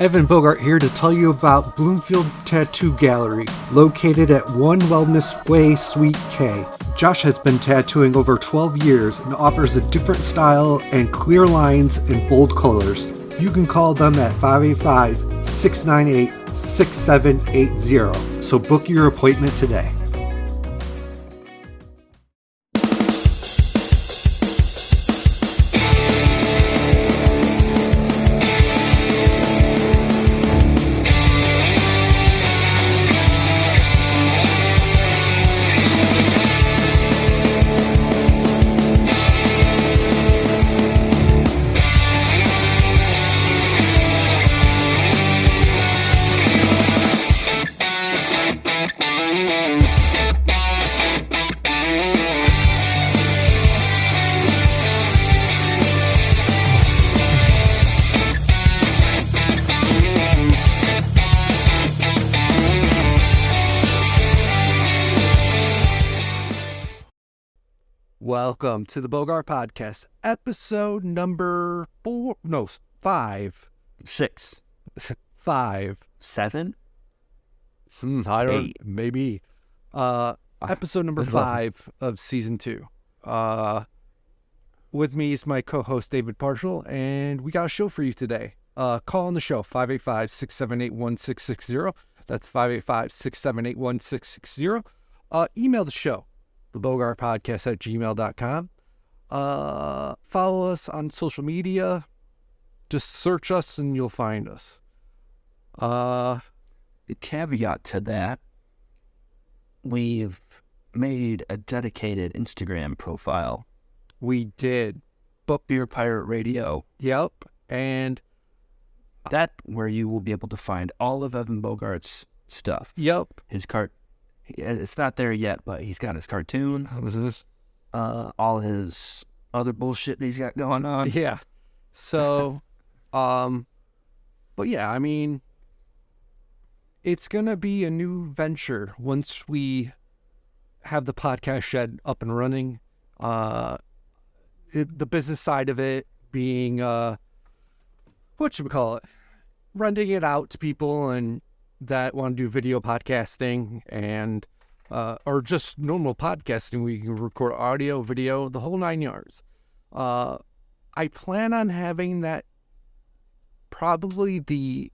Evan Bogart here to tell you about Bloomfield Tattoo Gallery, located at 1 Wellness Way, Suite K. Josh has been tattooing over 12 years and offers a different style and clear lines in bold colors. You can call them at 585-698-6780. So book your appointment today. Welcome to the Bogart Podcast, episode number 5. 6. 5. 7? I don't, 8. maybe. Episode number 5 of season 2. With me is my co-host David Partial, and we got a show for you today. Call on the show, 585-678-1660. That's 585-678-1660. Email the show, thebogartpodcast@gmail.com. Follow us on social media. Just search us and you'll find us. The caveat to that, we've made a dedicated Instagram profile. We did. Book Beer Pirate Radio. Yep. And that where you will be able to find all of Evan Bogart's stuff. Yep. His it's not there yet, but he's got his cartoon. All his other bullshit that he's got going on. Yeah. So, but yeah, I mean, it's going to be a new venture once we have the podcast shed up and running. The business side of it being, renting it out to people and that want to do video podcasting and or just normal podcasting. We can record audio, video, the whole 9 yards. I plan on having that probably the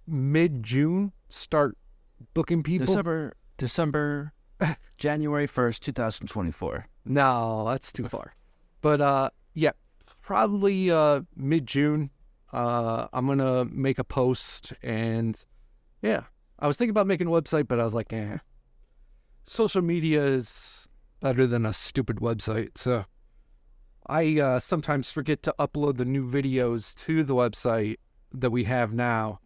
mid-June, start booking people. December January 1st, 2024. No, that's too far. But yeah, probably mid-June. I'm going to make a post and yeah, I was thinking about making a website, but I was like, social media is better than a stupid website. So I sometimes forget to upload the new videos to the website that we have now.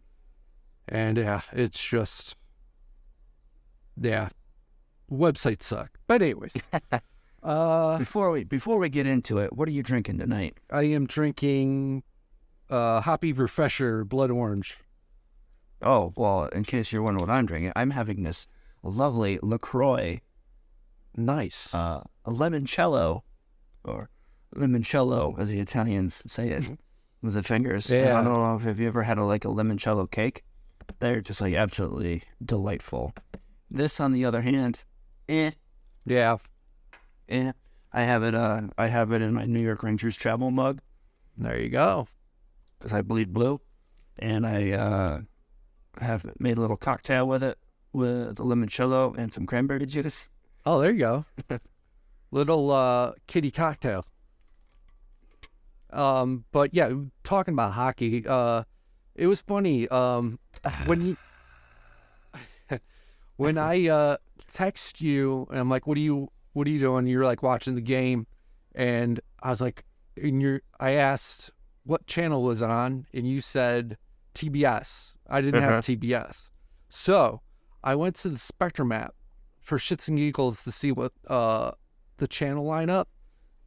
And yeah, it's just, websites suck. But anyways, before we get into it, what are you drinking tonight? I am drinking Hoppy Refresher Blood Orange. Oh, well, in case you're wondering what I'm drinking, I'm having this lovely LaCroix. Nice. A limoncello, or limoncello, as the Italians say it, with the fingers. Yeah. I don't know if you ever had a limoncello cake. They're just absolutely delightful. This, on the other hand, Yeah. I have it in my New York Rangers travel mug. There you go. Because I bleed blue. And I have made a little cocktail with it, with the limoncello and some cranberry juice. Oh, there you go. Little kitty cocktail. But yeah, talking about hockey, it was funny. When I text you and I'm like, what are you doing? You're like watching the game, and I was like, I asked what channel was it on, and you said TBS. I didn't have TBS. So I went to the Spectrum app for shits and giggles to see what the channel lineup,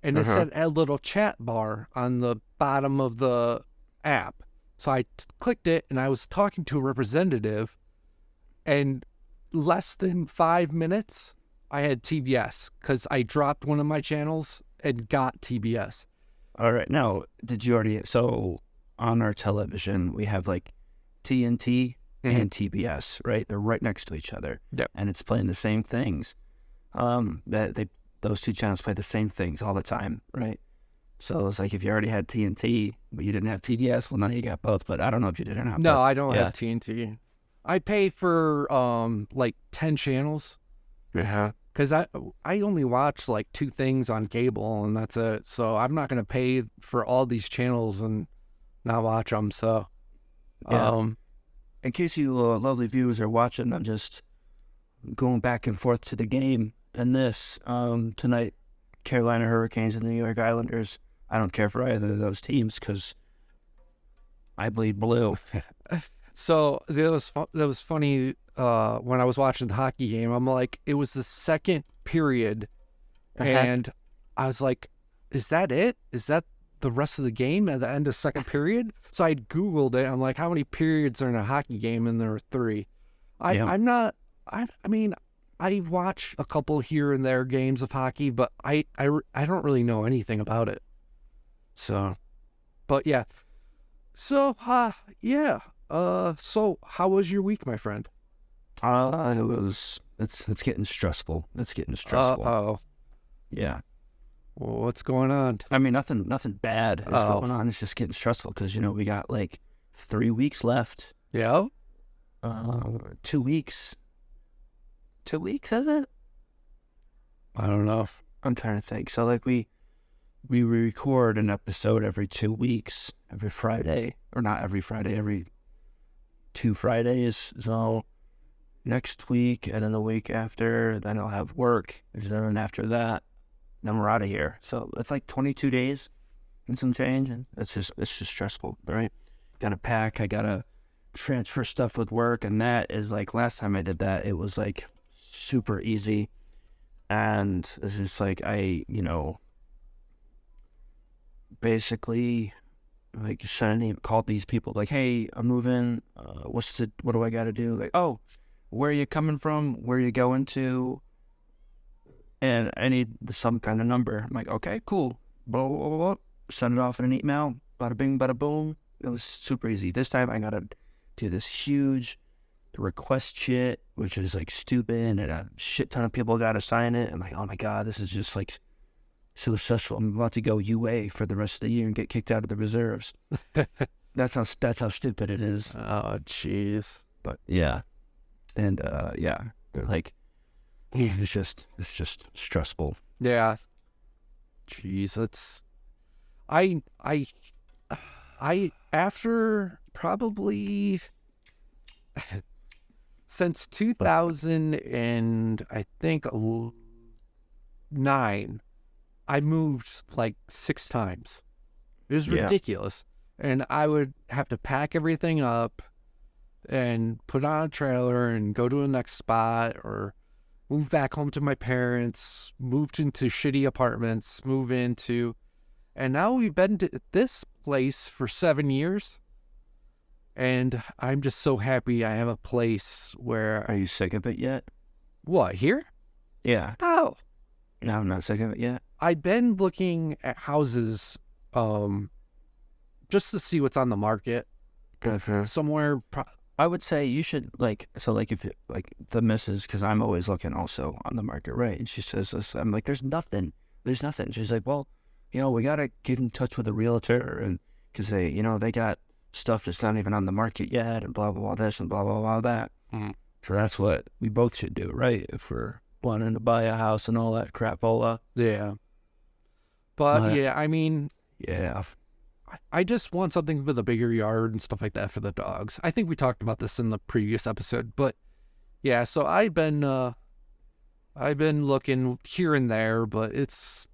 and it said a little chat bar on the bottom of the app. So I clicked it, and I was talking to a representative, and less than 5 minutes, I had TBS because I dropped one of my channels and got TBS. All right. Now, did you already... So, on our television, we have, like, TNT Mhm. and TBS, right? They're right next to each other. Yep. And it's playing the same things. Those two channels play the same things all the time, right? So it's like if you already had TNT, but you didn't have TBS, well, now you got both. But I don't know if you did or not. No, but, I don't yeah. have TNT. I pay for like 10 channels. Yeah. Because I only watch like 2 things on cable, and that's it. So I'm not going to pay for all these channels and not watch them. So, Yeah. In case you lovely viewers are watching, I'm just going back and forth to the game. And this, tonight, Carolina Hurricanes and the New York Islanders. I don't care for either of those teams because I bleed blue. So that was funny when I was watching the hockey game. I'm like, it was the second period, and I was like, is that it? Is that the rest of the game at the end of second period? So I Googled it. I'm like, how many periods are in a hockey game? And there were 3. I'm not. I mean, I watch a couple here and there games of hockey, but I don't really know anything about it. So, but yeah. So, yeah. So how was your week, my friend? It's getting stressful. It's getting stressful. Oh. Yeah. Well, what's going on? I mean, nothing bad is going on. It's just getting stressful because, we got like 3 weeks left. Yeah. 2 weeks. 2 weeks, is it? I don't know. I'm trying to think. So like we record an episode every 2 weeks, every Friday, or not every Friday, every 2 Fridays. So next week and then the week after, then I'll have work. And then after that, then we're out of here. So it's like 22 days and some change, and it's just stressful, right? Gotta pack. I gotta transfer stuff with work, and that is like last time I did that, it was like super easy, and it's just like basically like called these people like, hey, I'm moving. What do I got to do? Like, oh, where are you coming from? Where are you going to? And I need some kind of number. I'm like, okay, cool. Blah, blah, blah, blah. Send it off in an email. Bada bing, bada boom. It was super easy. This time I got to do this huge request shit, which is like stupid. And a shit ton of people got to sign it. I'm like, oh my God, this is just like so stressful. I'm about to go UA for the rest of the year and get kicked out of the reserves. That's how stupid it is. Oh, jeez. But yeah. And yeah, they're like, it's just stressful. Yeah. Jeez, it's I after probably since 2000 and I think 9, I moved like 6 times. It was ridiculous. And I would have to pack everything up and put it on a trailer and go to the next spot, or move back home to my parents, moved into shitty apartments, and now we've been to this place for 7 years. And I'm just so happy I have a place where... Are you sick of it yet? What, here? Yeah. No. No, I'm not sick of it yet. I've been looking at houses just to see what's on the market. Somewhere... I would say you should, if the missus, because I'm always looking also on the market, right? And she says this, I'm like, there's nothing. She's like, well, we got to get in touch with a realtor, and because they got stuff that's not even on the market yet, and blah, blah, blah, this, and blah, blah, blah, that. Mm. So that's what we both should do, right? If we're wanting to buy a house and all that crapola. Yeah. But, yeah, I mean... Yeah. I just want something with a bigger yard and stuff like that for the dogs. I think we talked about this in the previous episode, but yeah, so I've been looking here and there, but it's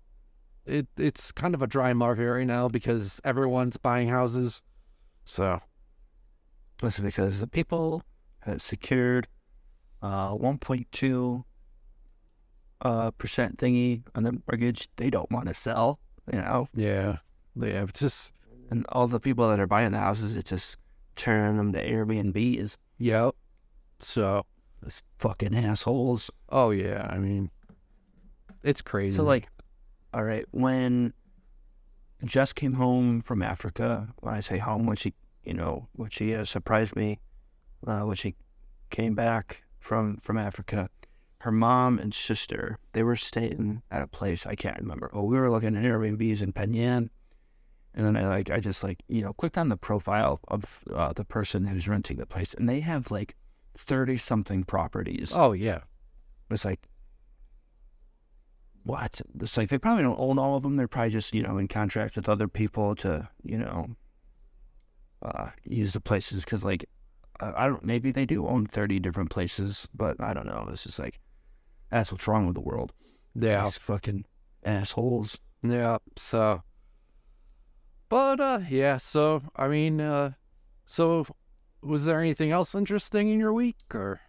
kind of a dry market right now because everyone's buying houses. So listen, because the people that secured 1.2% thingy on the mortgage, they don't want to sell, Yeah, it's just... And all the people that are buying the houses, it just turn them to Airbnbs. Yep. So, those fucking assholes. Oh, yeah. I mean, it's crazy. So, all right, when Jess came home from Africa, when I say home, when she when she surprised me when she came back from Africa. Her mom and sister, they were staying at a place I can't remember. Oh, we were looking at Airbnbs in Penyan, and then I just clicked on the profile of the person who's renting the place, and they have like 30-something properties. Oh yeah. It's like, what? It's like they probably don't own all of them. They're probably just in contract with other people to use the places, because like I don't, maybe they do own 30 different places, but I don't know. It's just like, that's what's wrong with the world. Yeah. These fucking assholes. Yeah. So, but yeah. So I mean, so was there anything else interesting in your week, or?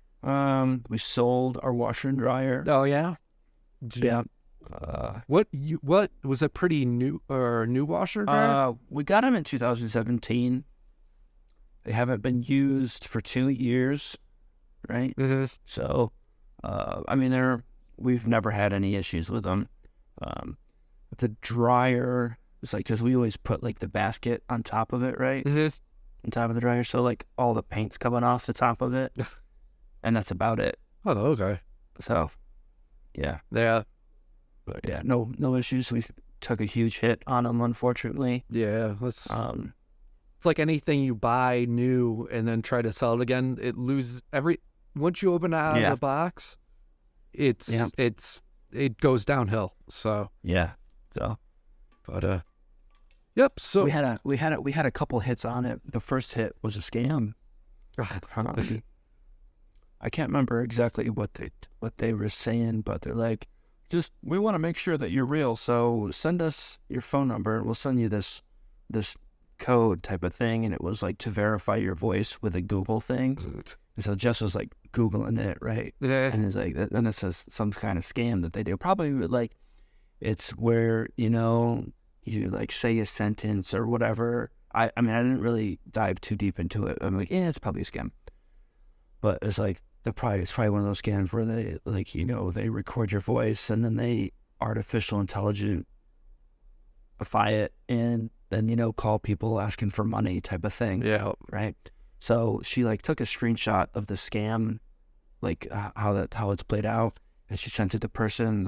We sold our washer and dryer. Oh yeah. Yeah. What was a pretty new washer and dryer? We got them in 2017. They haven't been used for 2 years, right? Mm-hmm. So, I mean, we've never had any issues with them. The dryer, it's like, because we always put like the basket on top of it, right? Mm-hmm. On top of the dryer, so like all the paint's coming off the top of it, and that's about it. Oh, okay. So, yeah. Yeah. But yeah, no issues. We took a huge hit on them, unfortunately. Yeah. It's like anything you buy new and then try to sell it again, it loses once you open it out of the box, it goes downhill. So yeah. So, but yep. So we had a couple hits on it. The first hit was a scam. I can't remember exactly what they were saying, but they're like, we want to make sure that you're real, so send us your phone number and we'll send you this code type of thing. And it was like to verify your voice with a Google thing. And so Jess was like Googling it, right? Yeah. And it's like, then it says some kind of scam that they do. Probably like, it's where, you like say a sentence or whatever. I mean, I didn't really dive too deep into it. I'm like, yeah, it's probably a scam. But it's like, it's probably one of those scams where they like, they record your voice and then they artificial intelligence it and then, call people asking for money type of thing. Yeah. Right. So she like took a screenshot of the scam, like how it's played out, and she sent it to the person.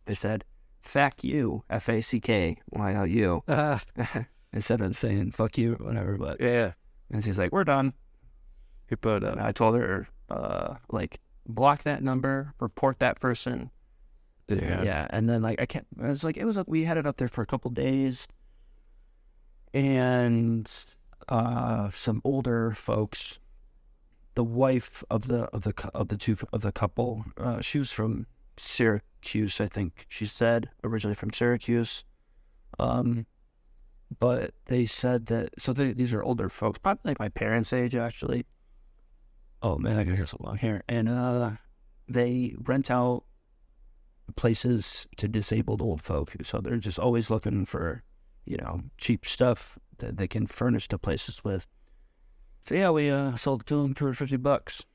They said, "Fuck you, FACKYOU," instead of saying "fuck you" or whatever. But yeah, and she's like, "We're done." But and I told her, like, block that number, report that person. Yeah. And then like we had it up there for a couple days, and some older folks, the wife of the couple, she was from Syracuse, I think she said, originally from Syracuse. But they said that, these are older folks, probably like my parents' age actually. Oh man, I can hear something here. And they rent out places to disabled old folk. So they're just always looking for, cheap stuff that they can furnish the places with. So yeah, we sold it to them for $50.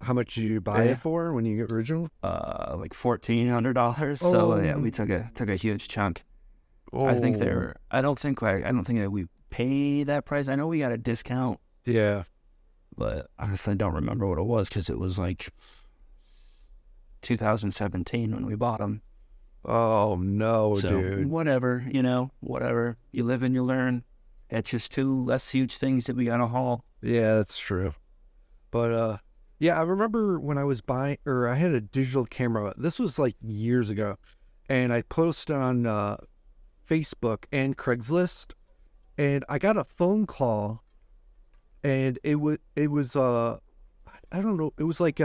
How much did you buy it for when you get original? Like $1,400. Oh. So yeah, we took a huge chunk. Oh. I don't think that we pay that price. I know we got a discount. Yeah. But honestly, I don't remember what it was, because it was like 2017 when we bought them. Oh no, so, dude. Whatever, whatever. You live and you learn. It's just 2 less huge things that we got to haul. Yeah, that's true. But yeah, I remember when I was I had a digital camera. This was like years ago, and I posted on Facebook and Craigslist, and I got a phone call, and it was I don't know, it was like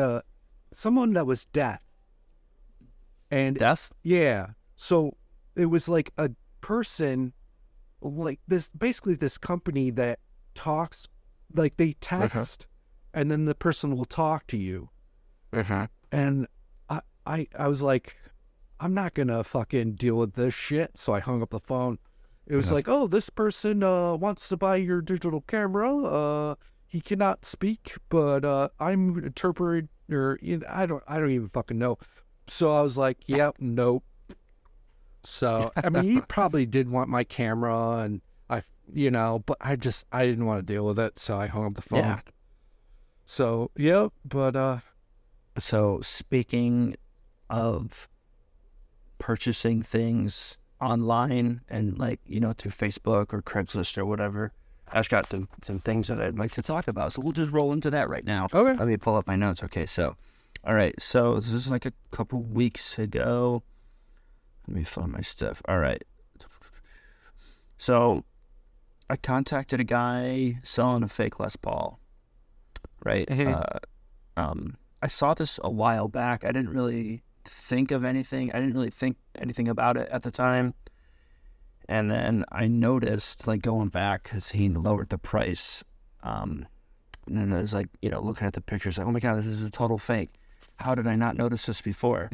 someone that was deaf. And deaf? Yeah. So it was like a person, like basically this company that talks, like they text, and then the person will talk to you. And I was like, I'm not gonna fucking deal with this shit. So I hung up the phone. It was like, oh, this person wants to buy your digital camera. He cannot speak, but I'm interpreting, or I don't even fucking know. So I was like, yep, nope. So I mean, he probably did want my camera, and but I didn't want to deal with it, so I hung up the phone. Yeah. So, yeah, but So speaking of purchasing things online and through Facebook or Craigslist or whatever, I just got some things that I'd like to talk about. So we'll just roll into that right now. Okay. Let me pull up my notes. Okay, so, all right. So this is like a couple weeks ago. Let me find my stuff. All right. So I contacted a guy selling a fake Les Paul, right? I saw this a while back. I didn't really think of anything. I didn't really think anything about it at the time. And then I noticed, going back, because he lowered the price. And then I was looking at the pictures, oh my God, this is a total fake. How did I not notice this before?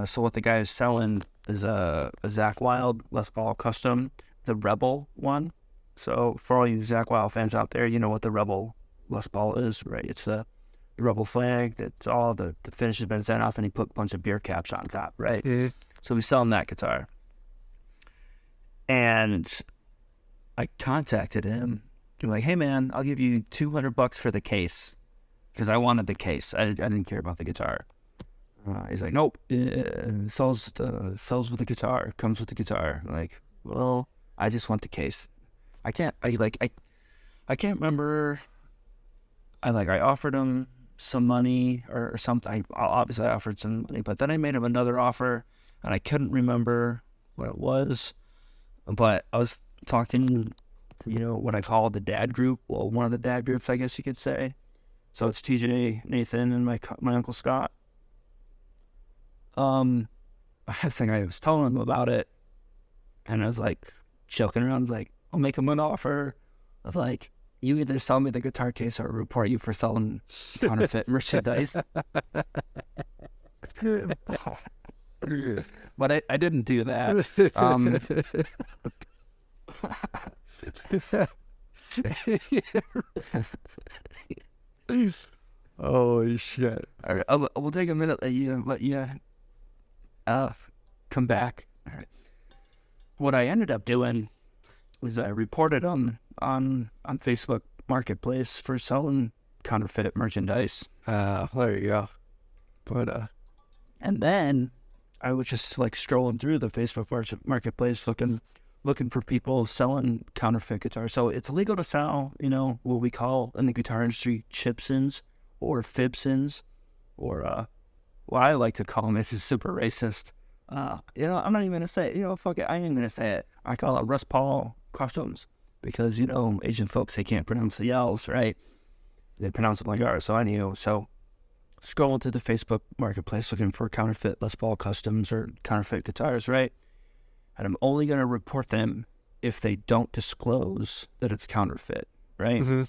So what the guy is selling is a Zach Wild Les Paul Custom, the Rebel one. So for all you Zach Wild fans out there, you know what the Rebel Les Paul is, right? It's the Rebel flag. That's all the finish has been sent off, and he put a bunch of beer caps on top, right? So he's selling that guitar. And I contacted him. I'm like, hey man, I'll give you $200 for the case, because I wanted the case. I didn't care about the guitar. He's like, nope, it sells with the guitar, comes with the guitar. I'm like, well, I just want the case. I can't remember. I offered him some money or something. Obviously I offered some money, but then I made him another offer, and I couldn't remember what it was. But I was talking to, what I call the dad group. Well, one of the dad groups, I guess you could say. So it's TJ, Nathan, and my Uncle Scott. I think I was telling him about it, and I was joking around, I'll make him an offer of you either sell me the guitar case or report you for selling counterfeit merchandise. But I didn't do that. Holy shit. All right, we'll take a minute, let you come back. All right. What I ended up doing was I reported on Facebook Marketplace for selling counterfeit merchandise. There you go. But and then I was just strolling through the Facebook Marketplace looking for people selling counterfeit guitars. So it's illegal to sell, what we call in the guitar industry chipsins or fibsins, or what I like to call them. This is super racist. I'm not even gonna say it. Fuck it. I ain't gonna say it. I call it Les Paul Customs, because Asian folks, they can't pronounce the L's, right? They pronounce them like ours. So anywho, scrolling to the Facebook Marketplace looking for counterfeit Les Paul Customs or counterfeit guitars, right? And I'm only going to report them if they don't disclose that it's counterfeit, right? Mm-hmm.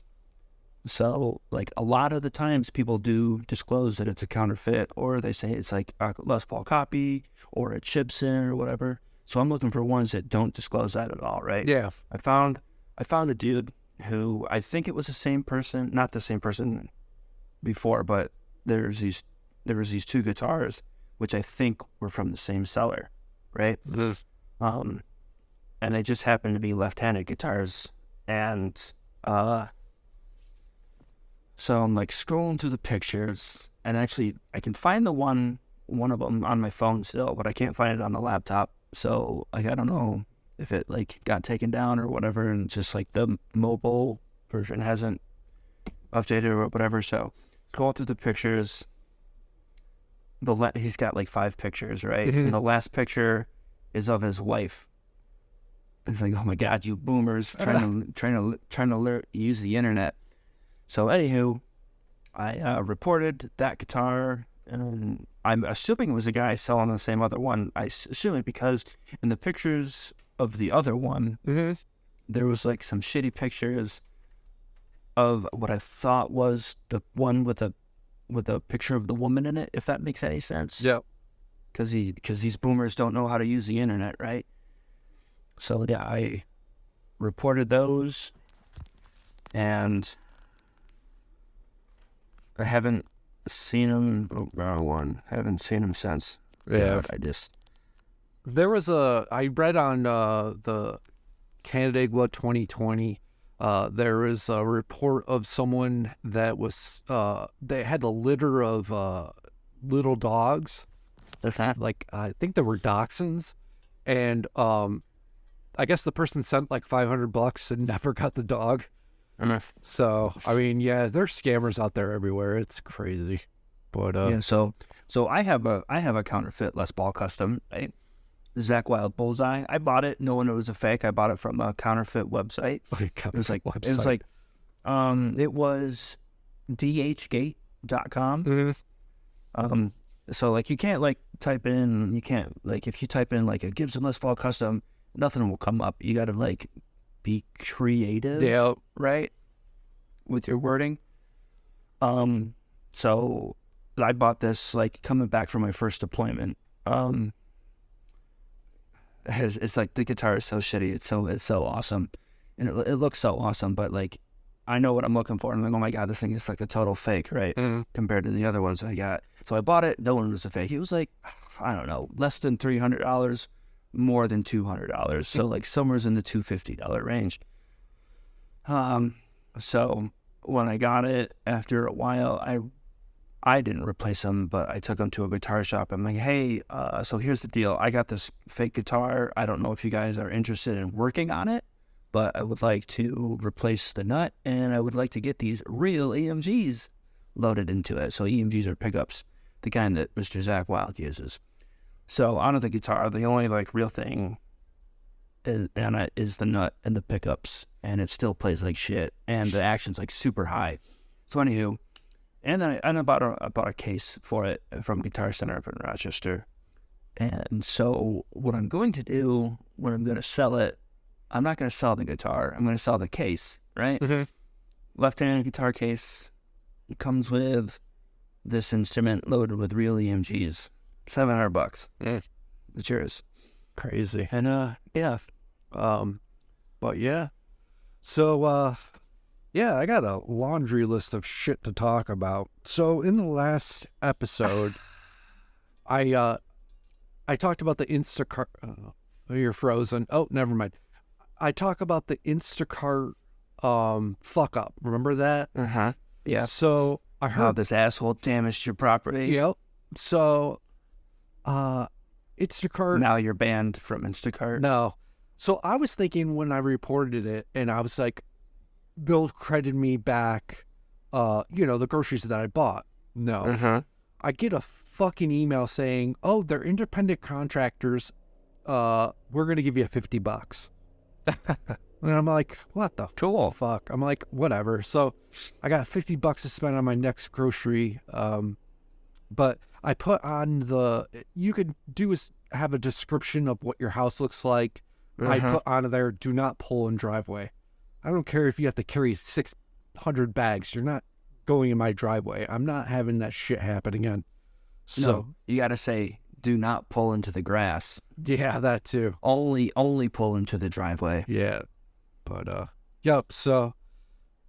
So, a lot of the times people do disclose that it's a counterfeit, or they say it's a Les Paul copy or a chipsin or whatever. So I'm looking for ones that don't disclose that at all, right? Yeah. I found a dude who, I think it was the same person, not the same person before, but there was these two guitars, which I think were from the same seller, right? Mm-hmm. And they just happened to be left-handed guitars, and so I'm scrolling through the pictures, and actually I can find the one of them on my phone still, but I can't find it on the laptop. So I don't know if it got taken down or whatever, and just the mobile version hasn't updated or whatever. So scroll through the pictures. He's got 5 pictures, right? Mm-hmm. And the last picture is of his wife. It's oh my God, you boomers trying to use the internet. So anywho, I reported that guitar, and I'm assuming it was a guy selling the same other one. I assume it because in the pictures of the other one, Mm-hmm. there was some shitty pictures of what I thought was the one with a picture of the woman in it, if that makes any sense. Yeah. Because these boomers don't know how to use the internet, right? So yeah, I reported those, and I haven't seen him. I haven't seen him since. Yeah. I just. There was I read on the Canandaigua 2020. There is a report of someone that was they had a litter of little dogs. Like I think they were dachshunds, and I guess the person sent like $500 and never got the dog. So I mean, yeah, there's scammers out there everywhere. It's crazy. But yeah, so I have a counterfeit Les Paul custom, right? The Zach Wild Bullseye. I bought it knowing it was a fake. I bought it from a counterfeit website. It was dhgate.com. Mm-hmm. So like you can't like type in, if you type in like a Gibson Les Paul custom, nothing will come up. You got to like be creative, yeah, right, with your wording. So I bought this like coming back from my first deployment. It's like the guitar is so shitty. It's so awesome, and it looks so awesome. But like, I know what I'm looking for. And I'm like, oh my god, this thing is like a total fake, right? Compared to the other ones I got. So I bought it. No one was a fake. It was like, I don't know, less than $300, more than $200. So like somewhere's in the $250 range. So when I got it, after a while, I didn't replace them, but I took them to a guitar shop. I'm like, hey, so here's the deal. I got this fake guitar. I don't know if you guys are interested in working on it, but I would like to replace the nut, and I would like to get these real EMGs loaded into it. So EMGs are pickups, the kind that Mr. Zach Wild uses. So on the guitar, the only like real thing is the nut and the pickups, and it still plays like shit, and the action's like super high. So anywho, and then I bought a case for it from Guitar Center up in Rochester. And so what I'm going to do when I'm going to sell it, I'm not going to sell the guitar. I'm going to sell the case, right? Mm-hmm. Left-handed guitar case. It comes with this instrument loaded with real EMGs. $700. It's yours. Crazy. And yeah. But yeah. So yeah, I got a laundry list of shit to talk about. So in the last episode, I talked about the Instacart. You're frozen. Oh, never mind. I talk about the Instacart fuck up. Remember that? Yeah. So I heard how this asshole damaged your property. Yep. So Instacart. Now you're banned from Instacart. No. So I was thinking when I reported it, and I was like, they'll credit me back, the groceries that I bought. No. I get a fucking email saying, oh, they're independent contractors. We're going to give you $50. And I'm like, what the fuck? I'm like, whatever. So I got $50 to spend on my next grocery. But I put on you could do is have a description of what your house looks like. I put on there, do not pull in driveway. I don't care if you have to carry 600 bags. You're not going in my driveway. I'm not having that shit happen again. So no, you got to say, do not pull into the grass. Yeah, that too. Only pull into the driveway. Yeah. But, yep. So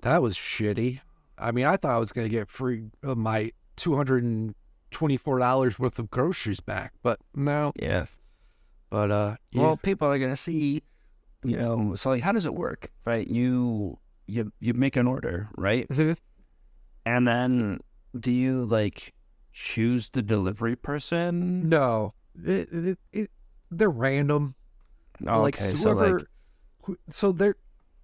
that was shitty. I mean, I thought I was going to get free my $224 worth of groceries back, but no. Yeah. But, yeah. Well, people are going to see, so like, how does it work, right? You make an order, right? And then do you like choose the delivery person? No, they're random. Oh, like, okay.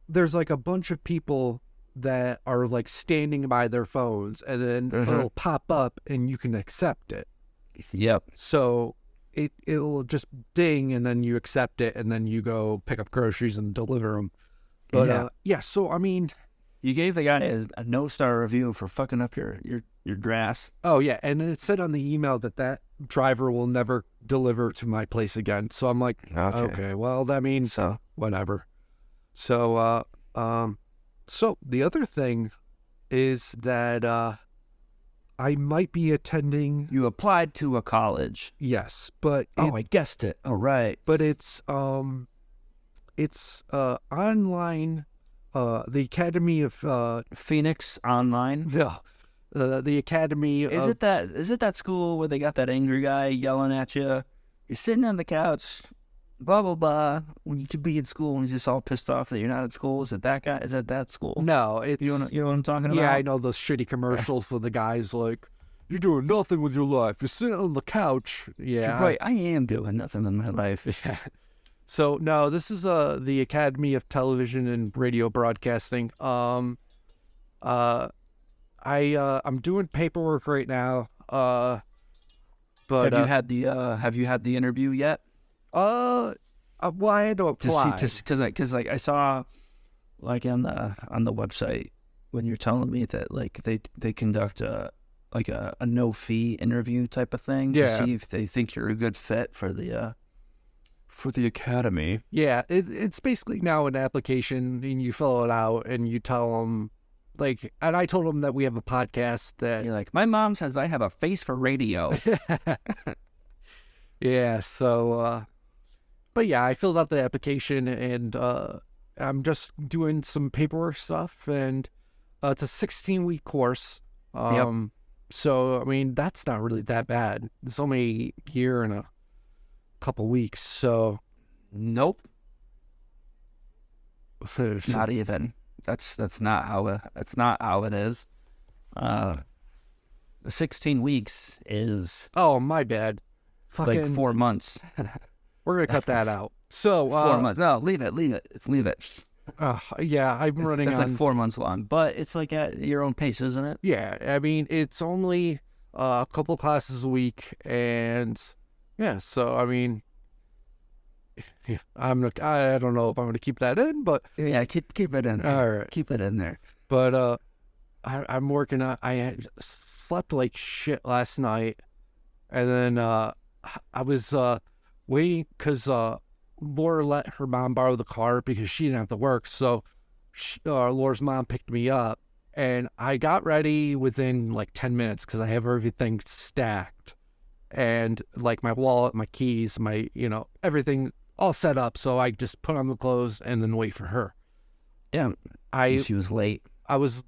There's like a bunch of people that are like standing by their phones, and then it'll pop up and you can accept it. Yep. So it'll just ding, and then you accept it, and then you go pick up groceries and deliver them. But yeah. So I mean, you gave the guy a no-star review for fucking up your grass. Oh yeah, and it said on the email that driver will never deliver to my place again. So I'm like, okay, well that means whatever. So so the other thing is that I might be attending. You applied to a college. Yes, but I guessed it. Oh, right. But it's online. The Academy of Phoenix Online. No, the Academy. Is it that school where they got that angry guy yelling at you? You're sitting on the couch, blah, blah, blah. When you could be in school and you're just all pissed off that you're not at school. Is it that guy? Is it that school? No, it's You know what I'm talking about? yeah, I know those shitty commercials where the guy's like, "You're doing nothing with your life. You're sitting on the couch." Yeah, You're right. I am doing nothing in my life. yeah. So no, this is the Academy of Television and Radio Broadcasting. I'm doing paperwork right now. But have you had the interview yet? well, I had to apply. Because I saw like on the website when you're telling me that like they conduct a no fee interview type of thing to see if they think you're a good fit for the academy. Yeah, it's basically now an application, and you fill it out, and you tell them, like, and I told them that we have a podcast that... You're like, my mom says I have a face for radio. Yeah, so, but yeah, I filled out the application, and I'm just doing some paperwork stuff, and it's a 16-week course. So, I mean, that's not really that bad. It's only a year and a couple weeks, so... Nope. Not even. That's not how it is. 16 weeks is Oh, my bad. like 4 months. We're gonna cut that out. So 4 months. No, leave it. Leave it. Yeah, I'm running It's on. like 4 months long, but it's like at your own pace, isn't it? Yeah, I mean it's only a couple classes a week, and yeah. So I mean, yeah, I don't know if I'm gonna keep that in, but Yeah, keep it in there. all right. Keep it in there. But I'm working on. I had slept like shit last night, and then I was waiting because Laura let her mom borrow the car because she didn't have to work. So Laura's mom picked me up, and I got ready within like 10 minutes because I have everything stacked, and like my wallet, my keys, my everything all set up. So I just put on the clothes and then wait for her. Yeah, she was late. I was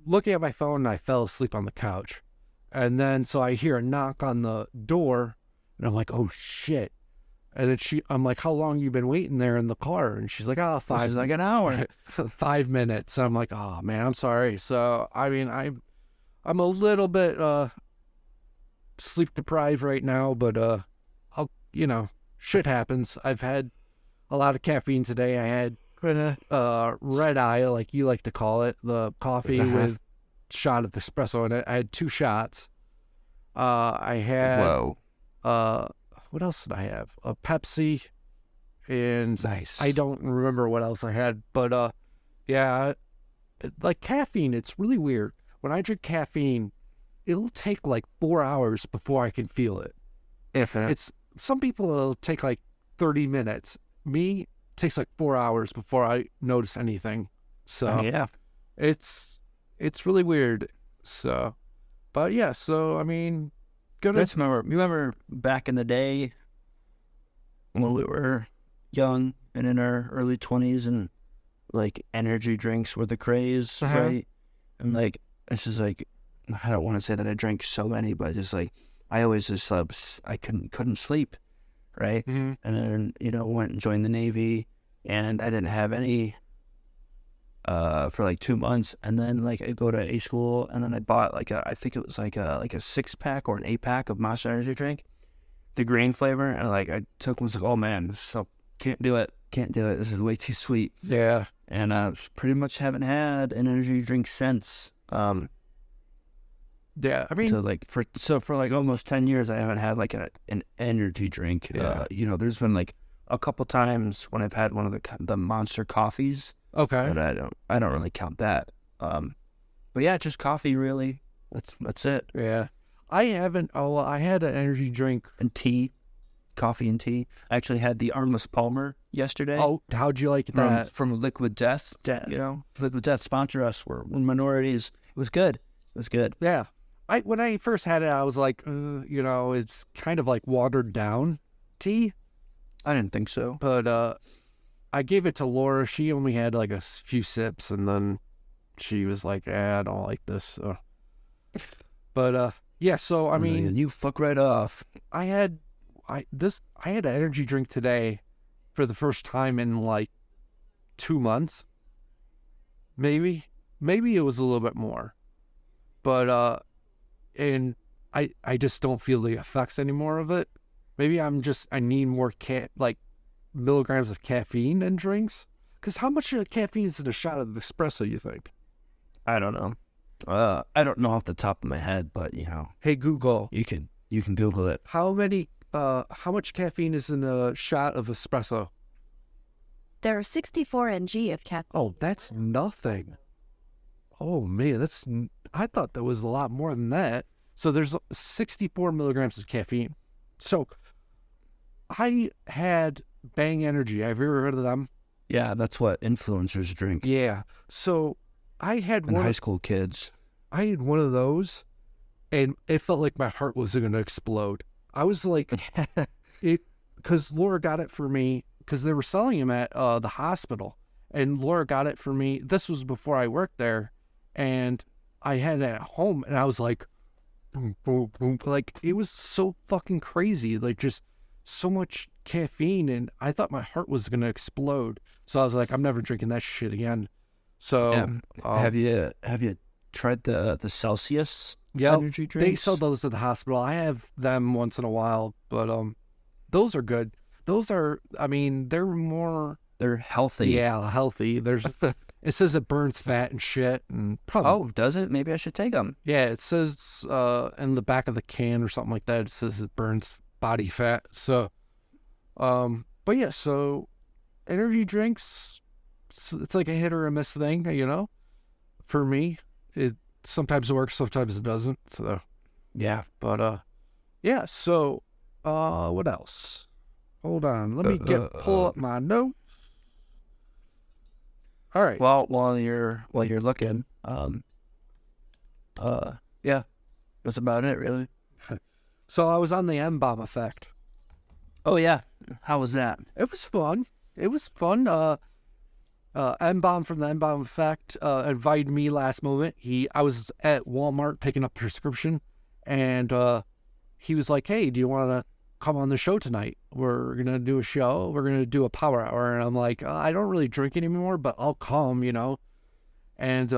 looking at my phone and I fell asleep on the couch. And then, so I hear a knock on the door and I'm like, oh shit. And then I'm like, how long you been waiting there in the car? And she's like, This is like an hour. 5 minutes. And I'm like, oh man, I'm sorry. So, I mean, I'm a little bit, sleep deprived right now, but, shit happens. I've had a lot of caffeine today. I had red eye, like you like to call it, the coffee with shot of espresso in it. I had 2 shots. I had what else did I have? A Pepsi, and Nice. I don't remember what else I had, but yeah, like caffeine, it's really weird. When I drink caffeine, it'll take like 4 hours before I can feel it. It's some people it'll take like 30 minutes. Me, takes like 4 hours before I notice anything. So yeah, it's really weird. So, but yeah, so I mean, remember back in the day when we were young and in our early 20s, and like energy drinks were the craze, right? And like it's just like, I don't want to say that I drank so many, but just like I always just slept. I couldn't sleep, right? Mm-hmm. And then went and joined the Navy, and I didn't have any for like 2 months, and then like I go to A school, and then I bought I think it was like a 6-pack or an 8-pack of Monster Energy drink, the green flavor, and I was like, oh man, can't do it, this is way too sweet. Yeah. And pretty much haven't had an energy drink since. Yeah, I mean, for like almost 10 years, I haven't had like an energy drink. Yeah. There's been like a couple times when I've had one of the Monster coffees. Okay. But I don't really count that. But yeah, just coffee really. That's it. Yeah. I haven't. Oh, well, I had an energy drink and tea, coffee and tea. I actually had the Armless Palmer yesterday. Oh, how'd you like that? From Liquid Death. Liquid Death sponsor us. We're minorities. It was good. Yeah. When I first had it, I was like, it's kind of like watered down tea. I didn't think so. But I gave it to Laura. She only had like a few sips, and then she was like, I don't like this. But yeah, so I mean, you fuck right off. I had an energy drink today, for the first time in like 2 months. Maybe it was a little bit more, but and I just don't feel the effects anymore of it. Maybe I need more milligrams of caffeine in drinks. Because how much caffeine is in a shot of espresso, you think? I don't know. I don't know off the top of my head, but Hey Google, you can Google it. how much caffeine is in a shot of espresso? There are 64 mg of caffeine. Oh, that's nothing. Oh man, I thought there was a lot more than that. So there's 64 milligrams of caffeine. So I had Bang Energy. Have you ever heard of them? Yeah, that's what influencers drink. Yeah. So I had And high school kids. I had one of those, and it felt like my heart was going to explode. I was like, because Laura got it for me, because they were selling them at the hospital, and Laura got it for me. This was before I worked there, and I had it at home, and I was like, boom, boom, boom. Like, it was so fucking crazy. Like, just so much caffeine, and I thought my heart was going to explode. So I was like, I'm never drinking that shit again. So have you tried the Celsius energy drinks? They sell those at the hospital. I have them once in a while, but those are good. Those are, I mean, they're healthy. Yeah, healthy. It says it burns fat and shit, and probably. Oh, does it? Maybe I should take them. Yeah, it says in the back of the can or something like that. It says it burns body fat. So, but yeah, so energy drinks. It's like a hit or a miss thing, For me, it sometimes works, sometimes it doesn't. So, yeah. But yeah. So, what else? Hold on, let me pull up my notes. All right. Well, while you're looking, yeah, that's about it, really. So I was on the M-Balm Effect. Oh yeah, how was that? It was fun. M-Balm from the M-Balm Effect invited me last moment. I was at Walmart picking up a prescription, and he was like, "Hey, do you want to come on the show tonight? We're gonna do a show. We're gonna do a power hour." And I'm like, I don't really drink anymore, but I'll come, And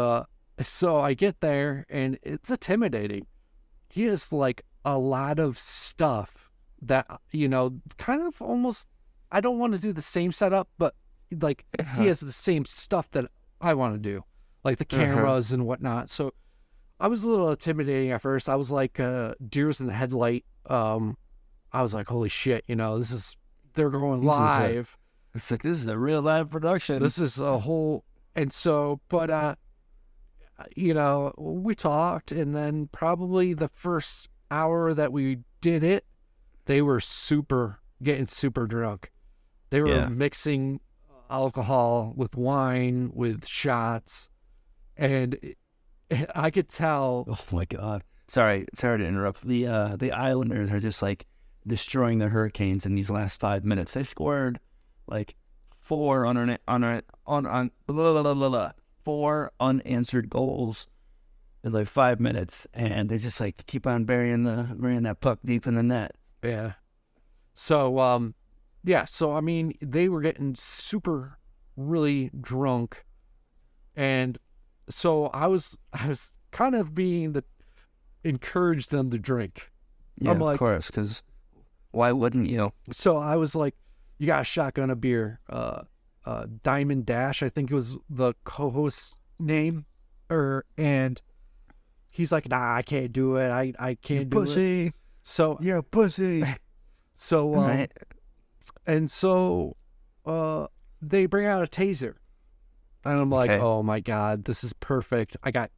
so I get there, and it's intimidating. He has like a lot of stuff that kind of almost. I don't want to do the same setup, but like he has the same stuff that I want to do, like the cameras and whatnot. So I was a little intimidating at first. I was like deers in the headlight. I was like, holy shit, they're going live. It's like, this is a real live production. This is a whole, and so, but, we talked, and then probably the first hour that we did it, they were getting super drunk. They were mixing alcohol with wine, with shots, and I could tell. Oh my God. Sorry to interrupt. The Islanders are just like destroying the Hurricanes in these last 5 minutes. They scored like 4 unanswered goals in like 5 minutes, and they just like keep on burying that puck deep in the net. Yeah. So so I mean, they were getting really drunk, and so I was kind of being encourage them to drink. Yeah, of course, because why wouldn't you? So I was like, you got a shotgun a beer. Diamond Dash, I think it was the co-host's name. And he's like, nah, I can't do it. I can't do pussy. it. So you're a pussy. So right. And so they bring out a taser. And I'm like, oh my God, this is perfect. I got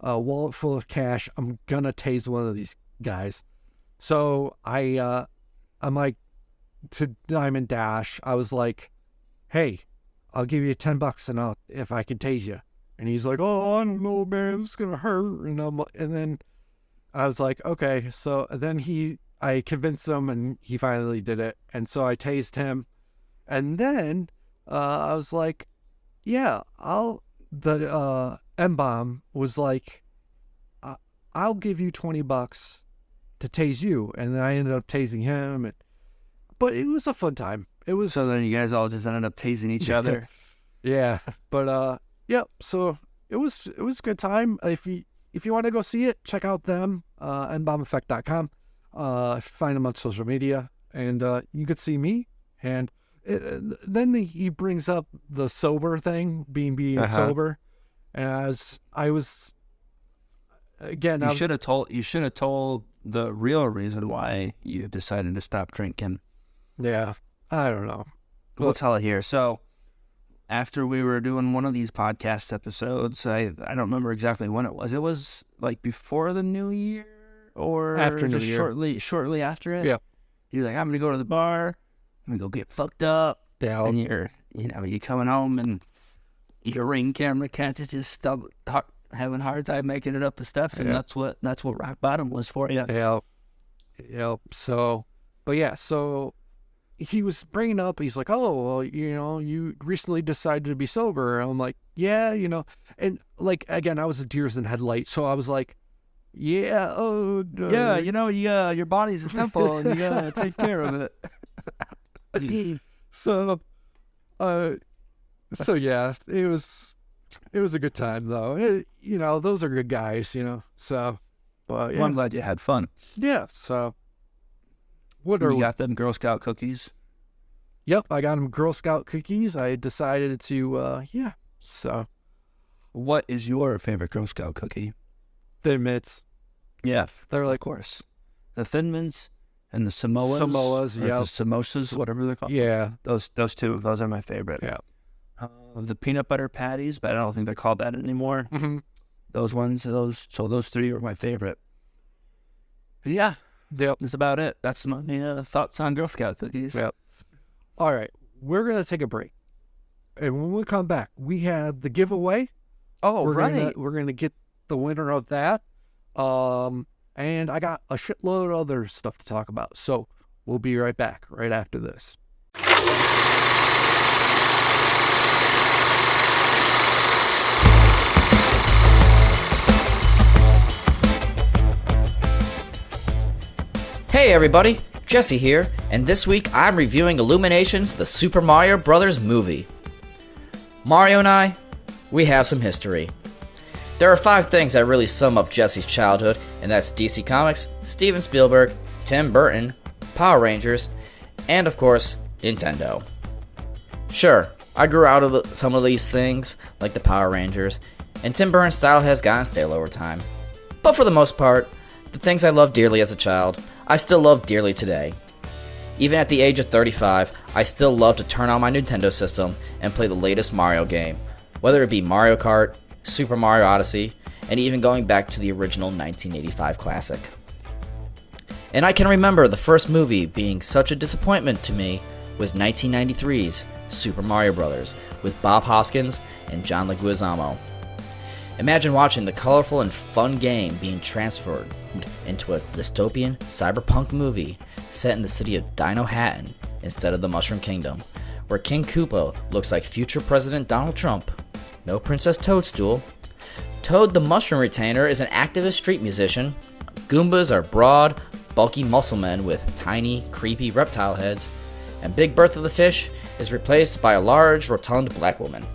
a wallet full of cash. I'm gonna tase one of these guys. So I'm like, to Diamond Dash, I was like, hey, I'll give you $10 and if I can tase you. And he's like, oh, I don't know, man, this is gonna hurt. And then I was like, okay. So then I convinced him, and he finally did it. And so I tased him, and then I was like, yeah, the M-Balm was like, I'll give you $20 to tase you. And then I ended up tasing him. But it was a fun time. it was. So then you guys all just ended up tasing each other. Yeah, but yeah. So it was a good time. If you want to go see it, check out them. M-BalmEffect.com. Find them on social media, and you could see me. And then he brings up the sober thing, being sober, as I was. Again, you should have told the real reason why you decided to stop drinking. Yeah, I don't know. We'll tell it here. So, after we were doing one of these podcast episodes, I don't remember exactly when it was. It was like before the New Year or after New just Year. shortly after it. Yeah. You're like, I'm gonna go to the bar. I'm gonna go get fucked up. Yeah. And you're coming home and your Ring camera catches just having a hard time making it up the steps, and that's what rock bottom was for you. Yeah. So, but yeah, so he was bringing up, he's like, oh, well, you recently decided to be sober. And I'm like, yeah, and like, again, I was a deers in headlights. So I was like, yeah, yeah, your body's a temple and you gotta take care of it. So yeah, it was a good time though. Those are good guys, so, but yeah. Well, I'm glad you had fun. Yeah, so. You got them Girl Scout cookies? Yep, I got them Girl Scout cookies. I decided to, so. What is your favorite Girl Scout cookie? Thin Mints. Yeah, they're like, of course. The Thin Mints and the Samoas. Samoas, yeah. The samosas, whatever they're called. Yeah. Those two, those are my favorite. Yeah. The peanut butter patties, but I don't think they're called that anymore. Mm-hmm. Those ones, those three are my favorite. But yeah. Yep. That's about it. That's my thoughts on Girl Scout cookies. Yep. All right. We're going to take a break. And when we come back, we have the giveaway. Oh, we're going to get the winner of that. And I got a shitload of other stuff to talk about. So we'll be right back right after this. Hey everybody, Jesse here, and this week I'm reviewing Illumination's The Super Mario Bros. Movie. Mario and I, we have some history. There are 5 things that really sum up Jesse's childhood, and that's DC Comics, Steven Spielberg, Tim Burton, Power Rangers, and of course, Nintendo. Sure, I grew out of some of these things, like the Power Rangers, and Tim Burton's style has gotten stale over time. But for the most part, the things I loved dearly as a child, I still love dearly today. Even at the age of 35, I still love to turn on my Nintendo system and play the latest Mario game, whether it be Mario Kart, Super Mario Odyssey, and even going back to the original 1985 classic. And I can remember the first movie being such a disappointment to me was 1993's Super Mario Bros. With Bob Hoskins and John Leguizamo. Imagine watching the colorful and fun game being transferred into a dystopian cyberpunk movie set in the city of Dino Hatton instead of the Mushroom Kingdom, where King Koopa looks like future President Donald Trump. No Princess Toadstool. Toad the Mushroom Retainer is an activist street musician. Goombas are broad, bulky muscle men with tiny, creepy reptile heads. And Big Bertha the Fish is replaced by a large, rotund black woman.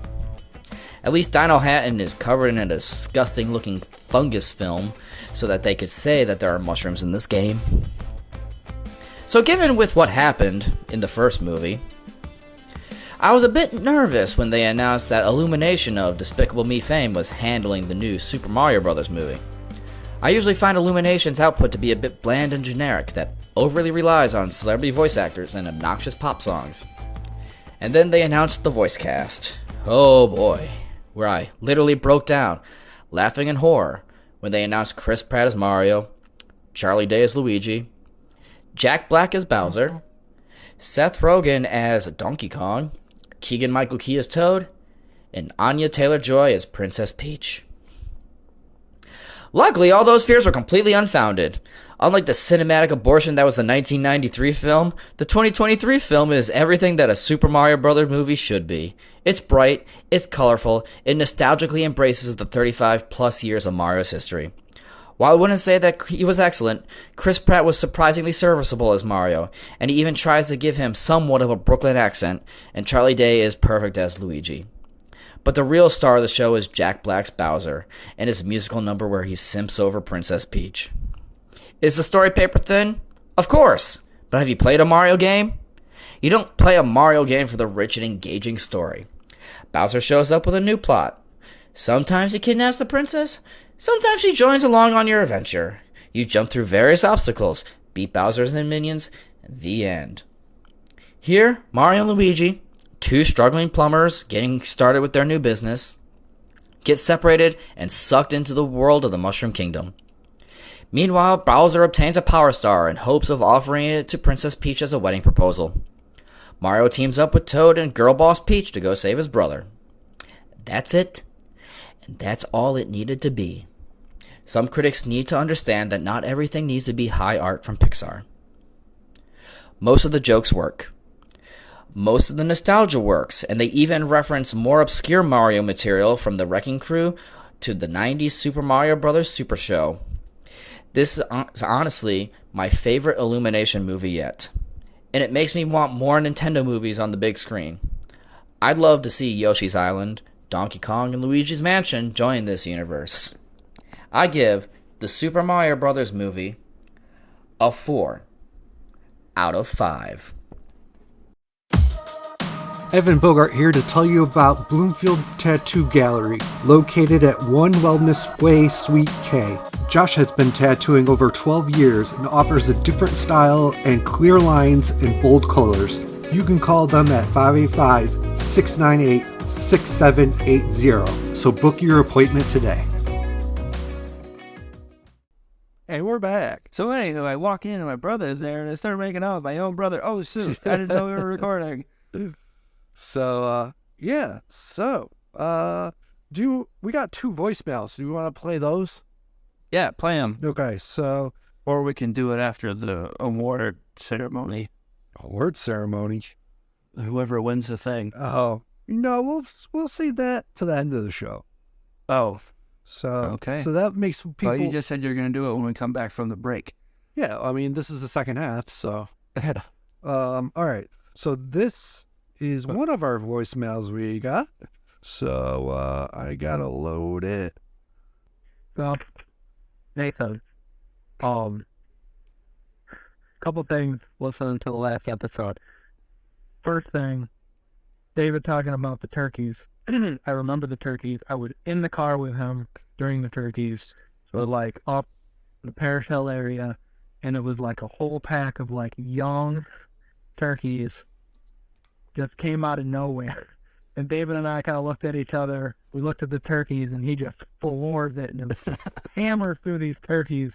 At least Dino Hatton is covered in a disgusting looking fungus film so that they could say that there are mushrooms in this game. So given with what happened in the first movie, I was a bit nervous when they announced that Illumination of Despicable Me fame was handling the new Super Mario Bros. Movie. I usually find Illumination's output to be a bit bland and generic that overly relies on celebrity voice actors and obnoxious pop songs. And then they announced the voice cast. Oh boy, where I literally broke down, laughing in horror, when they announced Chris Pratt as Mario, Charlie Day as Luigi, Jack Black as Bowser, Seth Rogen as Donkey Kong, Keegan-Michael Key as Toad, and Anya Taylor-Joy as Princess Peach. Luckily, all those fears were completely unfounded. Unlike the cinematic abortion that was the 1993 film, the 2023 film is everything that a Super Mario Bros. Movie should be. It's bright, it's colorful, it nostalgically embraces the 35 plus years of Mario's history. While I wouldn't say that he was excellent, Chris Pratt was surprisingly serviceable as Mario, and he even tries to give him somewhat of a Brooklyn accent, and Charlie Day is perfect as Luigi. But the real star of the show is Jack Black's Bowser, and his musical number where he simps over Princess Peach. Is the story paper thin? Of course! But have you played a Mario game? You don't play a Mario game for the rich and engaging story. Bowser shows up with a new plot. Sometimes he kidnaps the princess, sometimes she joins along on your adventure. You jump through various obstacles, beat Bowser's and minions, the end. Here, Mario and Luigi, two struggling plumbers getting started with their new business, get separated and sucked into the world of the Mushroom Kingdom. Meanwhile, Bowser obtains a Power Star in hopes of offering it to Princess Peach as a wedding proposal. Mario teams up with Toad and Girl Boss Peach to go save his brother. That's it. And that's all it needed to be. Some critics need to understand that not everything needs to be high art from Pixar. Most of the jokes work. Most of the nostalgia works, and they even reference more obscure Mario material from the Wrecking Crew to the 90s Super Mario Bros. Super Show. This is honestly my favorite Illumination movie yet, and it makes me want more Nintendo movies on the big screen. I'd love to see Yoshi's Island, Donkey Kong, and Luigi's Mansion join this universe. I give the Super Mario Bros. Movie a 4 out of 5. Evan Bogart here to tell you about Bloomfield Tattoo Gallery, located at 1 Wellness Way, Suite K. Josh has been tattooing over 12 years and offers a different style and clear lines in bold colors. You can call them at 585-698-6780. So book your appointment today. And we're back. So anyway, I walk in and my brother's there, and I start making out with my own brother. Oh, shoot, I didn't know we were recording. So, we got 2 voicemails. Do you want to play those? Yeah, play them. Okay, so... Or we can do it after the award ceremony. Award ceremony? Whoever wins the thing. Oh, no, we'll see that to the end of the show. Oh. So, okay. So that makes people... Well, you just said you're going to do it when we come back from the break. Yeah, I mean, this is the second half, so... all right, so this is one of our voicemails we got. So, I gotta load it. Well, Nathan, couple things listening to the last episode. First thing, David talking about the turkeys. I remember the turkeys. I was in the car with him during the turkeys. So like up the Parish Hill area, and it was like a whole pack of like young turkeys just came out of nowhere. And David and I kind of looked at each other. We looked at the turkeys, and he just floored it and hammered through these turkeys.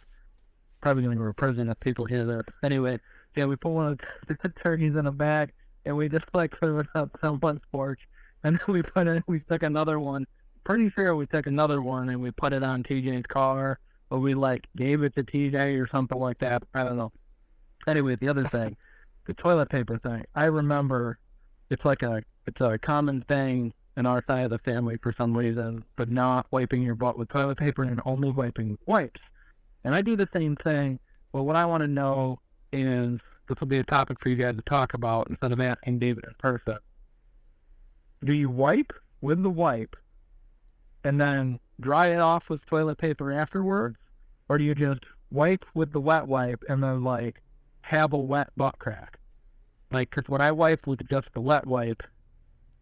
Probably going to go to prison if people hear that. Anyway, yeah, we put one of the turkeys in a bag, and we just like threw it up someone's porch. And then we took another one. Pretty sure we took another one, and we put it on TJ's car, or we like gave it to TJ or something like that. I don't know. Anyway, the other thing, the toilet paper thing. I remember it's a common thing in our side of the family for some reason, but not wiping your butt with toilet paper and only wiping with wipes. And I do the same thing, but what I want to know is, this will be a topic for you guys to talk about instead of asking David in person. Do you wipe with the wipe and then dry it off with toilet paper afterwards? Or do you just wipe with the wet wipe and then, like, have a wet butt crack? Like, because when I wipe with just the wet wipe,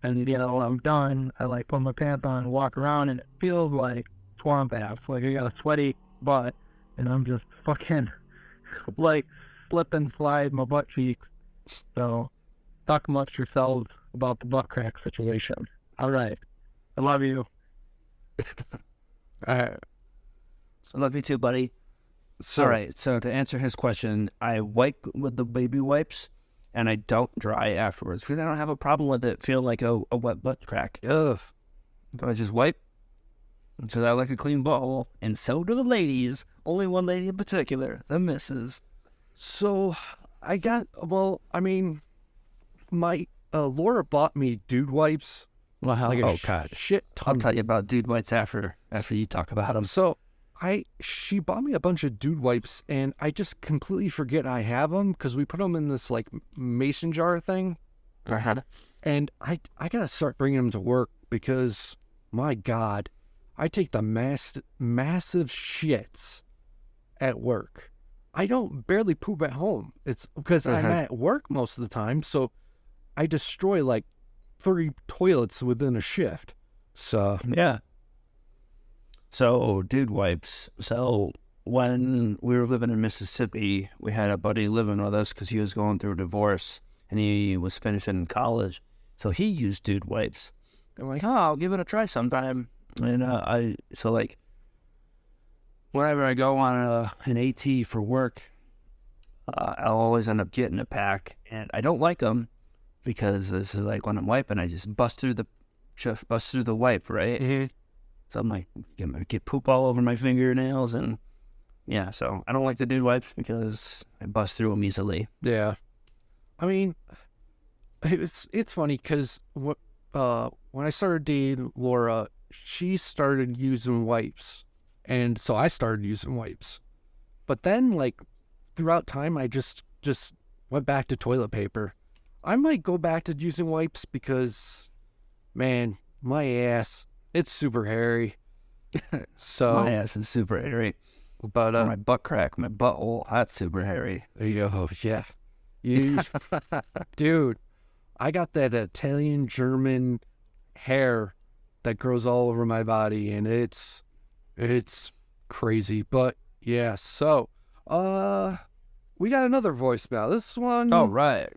and, you know, I'm done, I, like, put my pants on and walk around, and it feels like swamp ass. Like, I got a sweaty butt, and I'm just fucking, like, slip and slide my butt cheeks. So, talk amongst yourselves about the butt crack situation. All right. I love you. All right. I love you too, buddy. So, all right, so to answer his question, I wipe with the baby wipes, and I don't dry afterwards, because I don't have a problem with it feel like a wet butt crack. Ugh. So I just wipe, because I like a clean bowl, and so do the ladies. Only one lady in particular, the missus. So, my Laura bought me dude wipes. Well, Like a shit ton. I'll tell you about dude wipes after you talk about them. So, she bought me a bunch of dude wipes, and I just completely forget I have them because we put them in this like mason jar thing. And I gotta start bringing them to work because, my God, I take the massive shits at work. I don't barely poop at home. It's because I'm at work most of the time, so I destroy like 30 toilets within a shift. So yeah. So, dude wipes. So, when we were living in Mississippi, we had a buddy living with us because he was going through a divorce and he was finishing college. So, he used dude wipes. I'm like, I'll give it a try sometime. And whenever I go on an AT for work, I'll always end up getting a pack. And I don't like them because this is like when I'm wiping, I just bust through the wipe, right? Mm-hmm. So I'm like, get poop all over my fingernails, and yeah, so I don't like the dude wipes because I bust through them easily. Yeah. I mean, it's funny because when I started dating Laura, she started using wipes, and so I started using wipes. But then, like, throughout time, I just went back to toilet paper. I might go back to using wipes because, man, my ass, it's super hairy. So my ass is super hairy. But my butt crack, my butthole, that's super hairy. Oh, yeah. Dude, I got that Italian German hair that grows all over my body, and it's crazy. But yeah, so we got another voicemail. This one, oh right,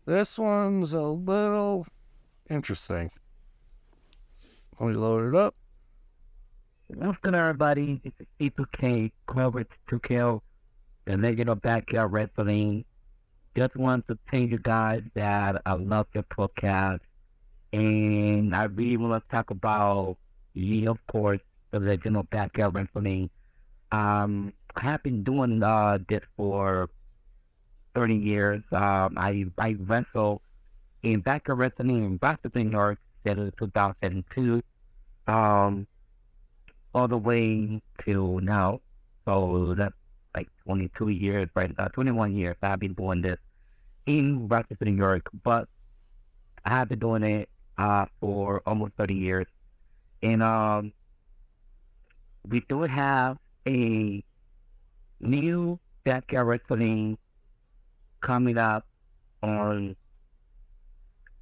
this one's a little interesting. Let me load it up. What's good, everybody? This is C2K, Clover 2K, the Negative Backyard Wrestling. Just want to tell you guys that I love your podcast, and I really want to talk about you, of course, the Legend of Backyard Wrestling. I have been doing this for 30 years. I wrestled in Backyard Wrestling in Boston, New York, since 2002. All the way to now. So that's like 22 years, right? 21 years I've been doing this in Rochester, New York. But I have been doing it for almost 30 years. And we do have a new Backyard Wrestling coming up on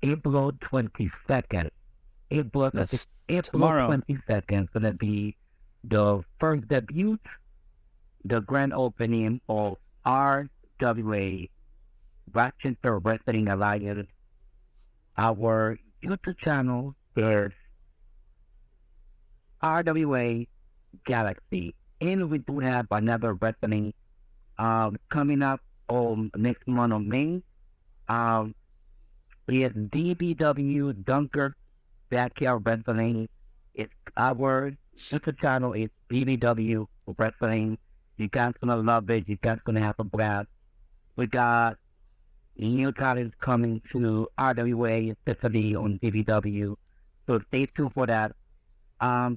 April 22nd. April tomorrow. 22nd is going to be the first debut, the grand opening of RWA, Rochester Wrestling Alliance. Our YouTube channel is RWA Galaxy. And we do have another wrestling coming up on next month of May. It's DBW Dunker Backyard Wrestling. It's our YouTube channel. It's BBW Wrestling. You guys gonna love it. You guys gonna have a blast. We got new talents coming to RWA, especially on BBW. So stay tuned for that. I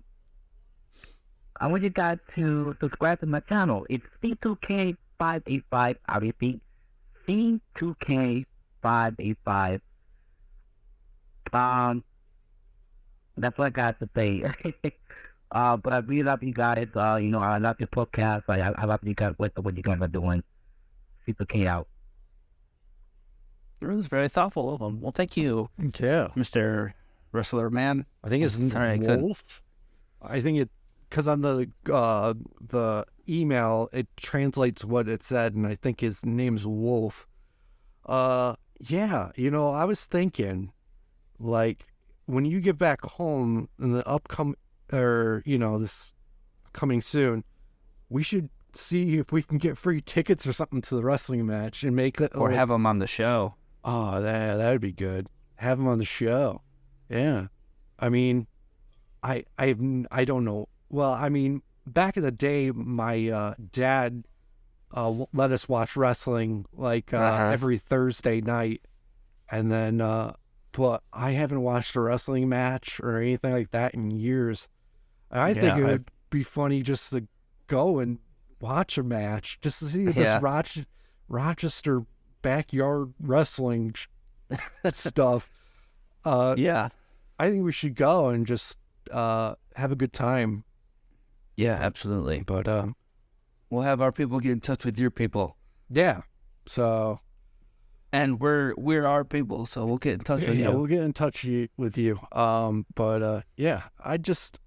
want you guys to subscribe to my channel. It's C2K585. I repeat, C2K585. That's what I got to say. But I really love you guys. I love your podcast. I love you guys. What you guys are doing. C2K out. It was very thoughtful of him. Well, thank you, Yeah. Mr. Wrestler Man. I think it's Sorry, Wolf. I think it, because on the email, it translates what it said, and I think his name's Wolf. Yeah, I was thinking, like, when you get back home in the this coming soon, we should see if we can get free tickets or something to the wrestling match and make it, Or have him on the show. Oh, that'd be good. Have him on the show. Yeah. I mean, I don't know. Well, I mean, back in the day, my dad let us watch wrestling like every Thursday night, and then but I haven't watched a wrestling match or anything like that in years. And I think it would be funny just to go and watch a match just to see this Rochester backyard wrestling stuff. Yeah. I think we should go and just have a good time. Yeah, absolutely. But We'll have our people get in touch with your people. yeah. So And we're our people, so we'll get in touch with you. we'll get in touch with you. But yeah, I just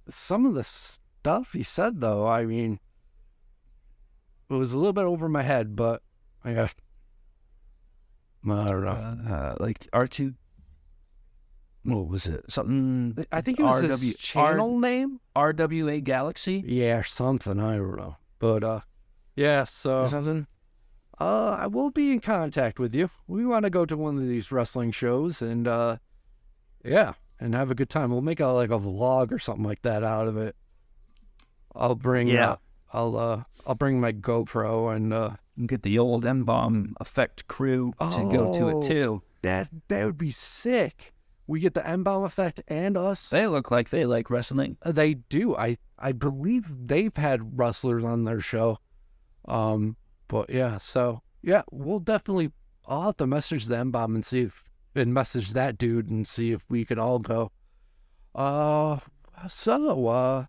some of the stuff he said though, I mean, it was a little bit over my head, but yeah, I don't know. Like R2. What was it? Something. I think it was his channel name. RWA Galaxy. Yeah, or something. I don't know. But yeah. So Or something. I will be in contact with you. We want to go to one of these wrestling shows and yeah, and have a good time. We'll make a vlog or something like that out of it. I'll bring I'll bring my GoPro and Get the old M-Balm Effect crew to go to it too. That would be sick. We get the M-Balm Effect and us. They look like they like wrestling. They do. I believe they've had wrestlers on their show. But yeah, so yeah, we'll definitely. I'll have to message the M-Balm and message that dude and see if we could all go. So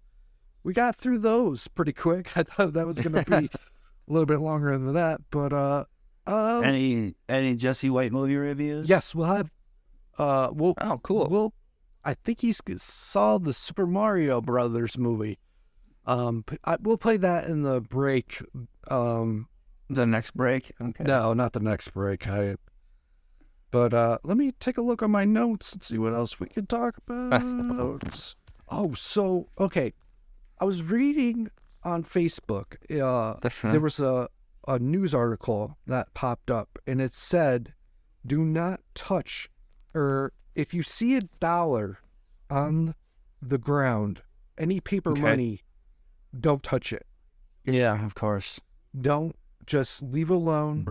we got through those pretty quick. I thought that was gonna be a little bit longer than that, but Any Jesse White movie reviews? yes, we'll have. Oh, cool. I think he saw the Super Mario Brothers movie. We'll play that in the break. The next break. Okay. No, not the next break. But let me take a look on my notes and see what else we can talk about. Okay. I was reading on Facebook. There was a news article that popped up, and it said, "Do not touch," or if you see $1 on the ground, any paper money, don't touch it. Yeah, of course. Don't. Just leave it alone.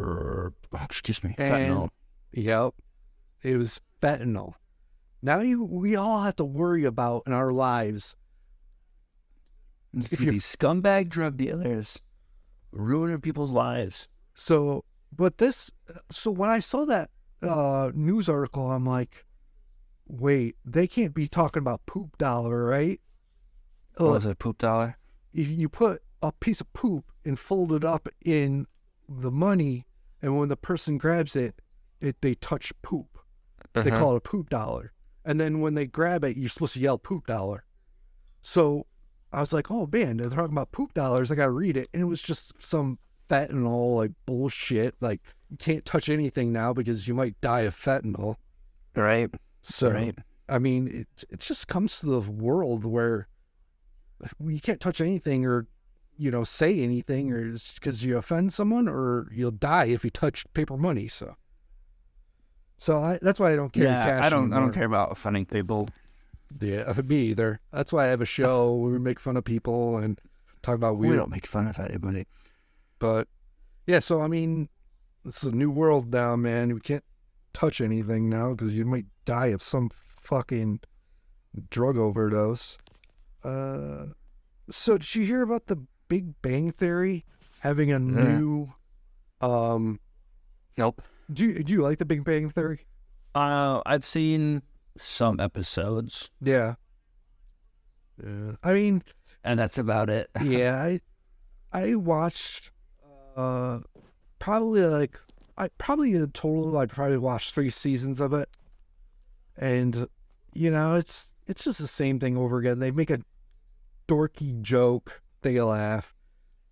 Excuse me. And- Fentanyl. Yep. It was fentanyl. Now we all have to worry about in our lives. These scumbag drug dealers ruining people's lives. So when I saw that news article, I'm like, wait, they can't be talking about poop dollar, right? What was it, poop dollar? If you put a piece of poop and fold it up in the money, and when the person grabs it, they touch poop. They call it a poop dollar. And then when they grab it, you're supposed to yell poop dollar. So I was like, oh man, they're talking about poop dollars. I got to read it. And it was just some fentanyl, like bullshit. Like you can't touch anything now because you might die of fentanyl. Right. So, Right. I mean, it just comes to the world where you can't touch anything or, say anything, or because you offend someone, or you'll die if you touch paper money. So that's why I don't carry cash. I don't anymore. care about offending people. Yeah, me either. That's why I have a show where we make fun of people and talk about We weird. don't make fun of anybody. But yeah, so I mean, it's a new world now, man. We can't touch anything now because you might die of some fucking drug overdose. So did you hear about the Big Bang Theory having a new? Nope. Do you like the Big Bang Theory? I've seen some episodes, Yeah. I mean, and that's about it. yeah, I watched probably in total I probably watched 3 seasons of it, and it's just the same thing over again. They make a dorky joke, they laugh,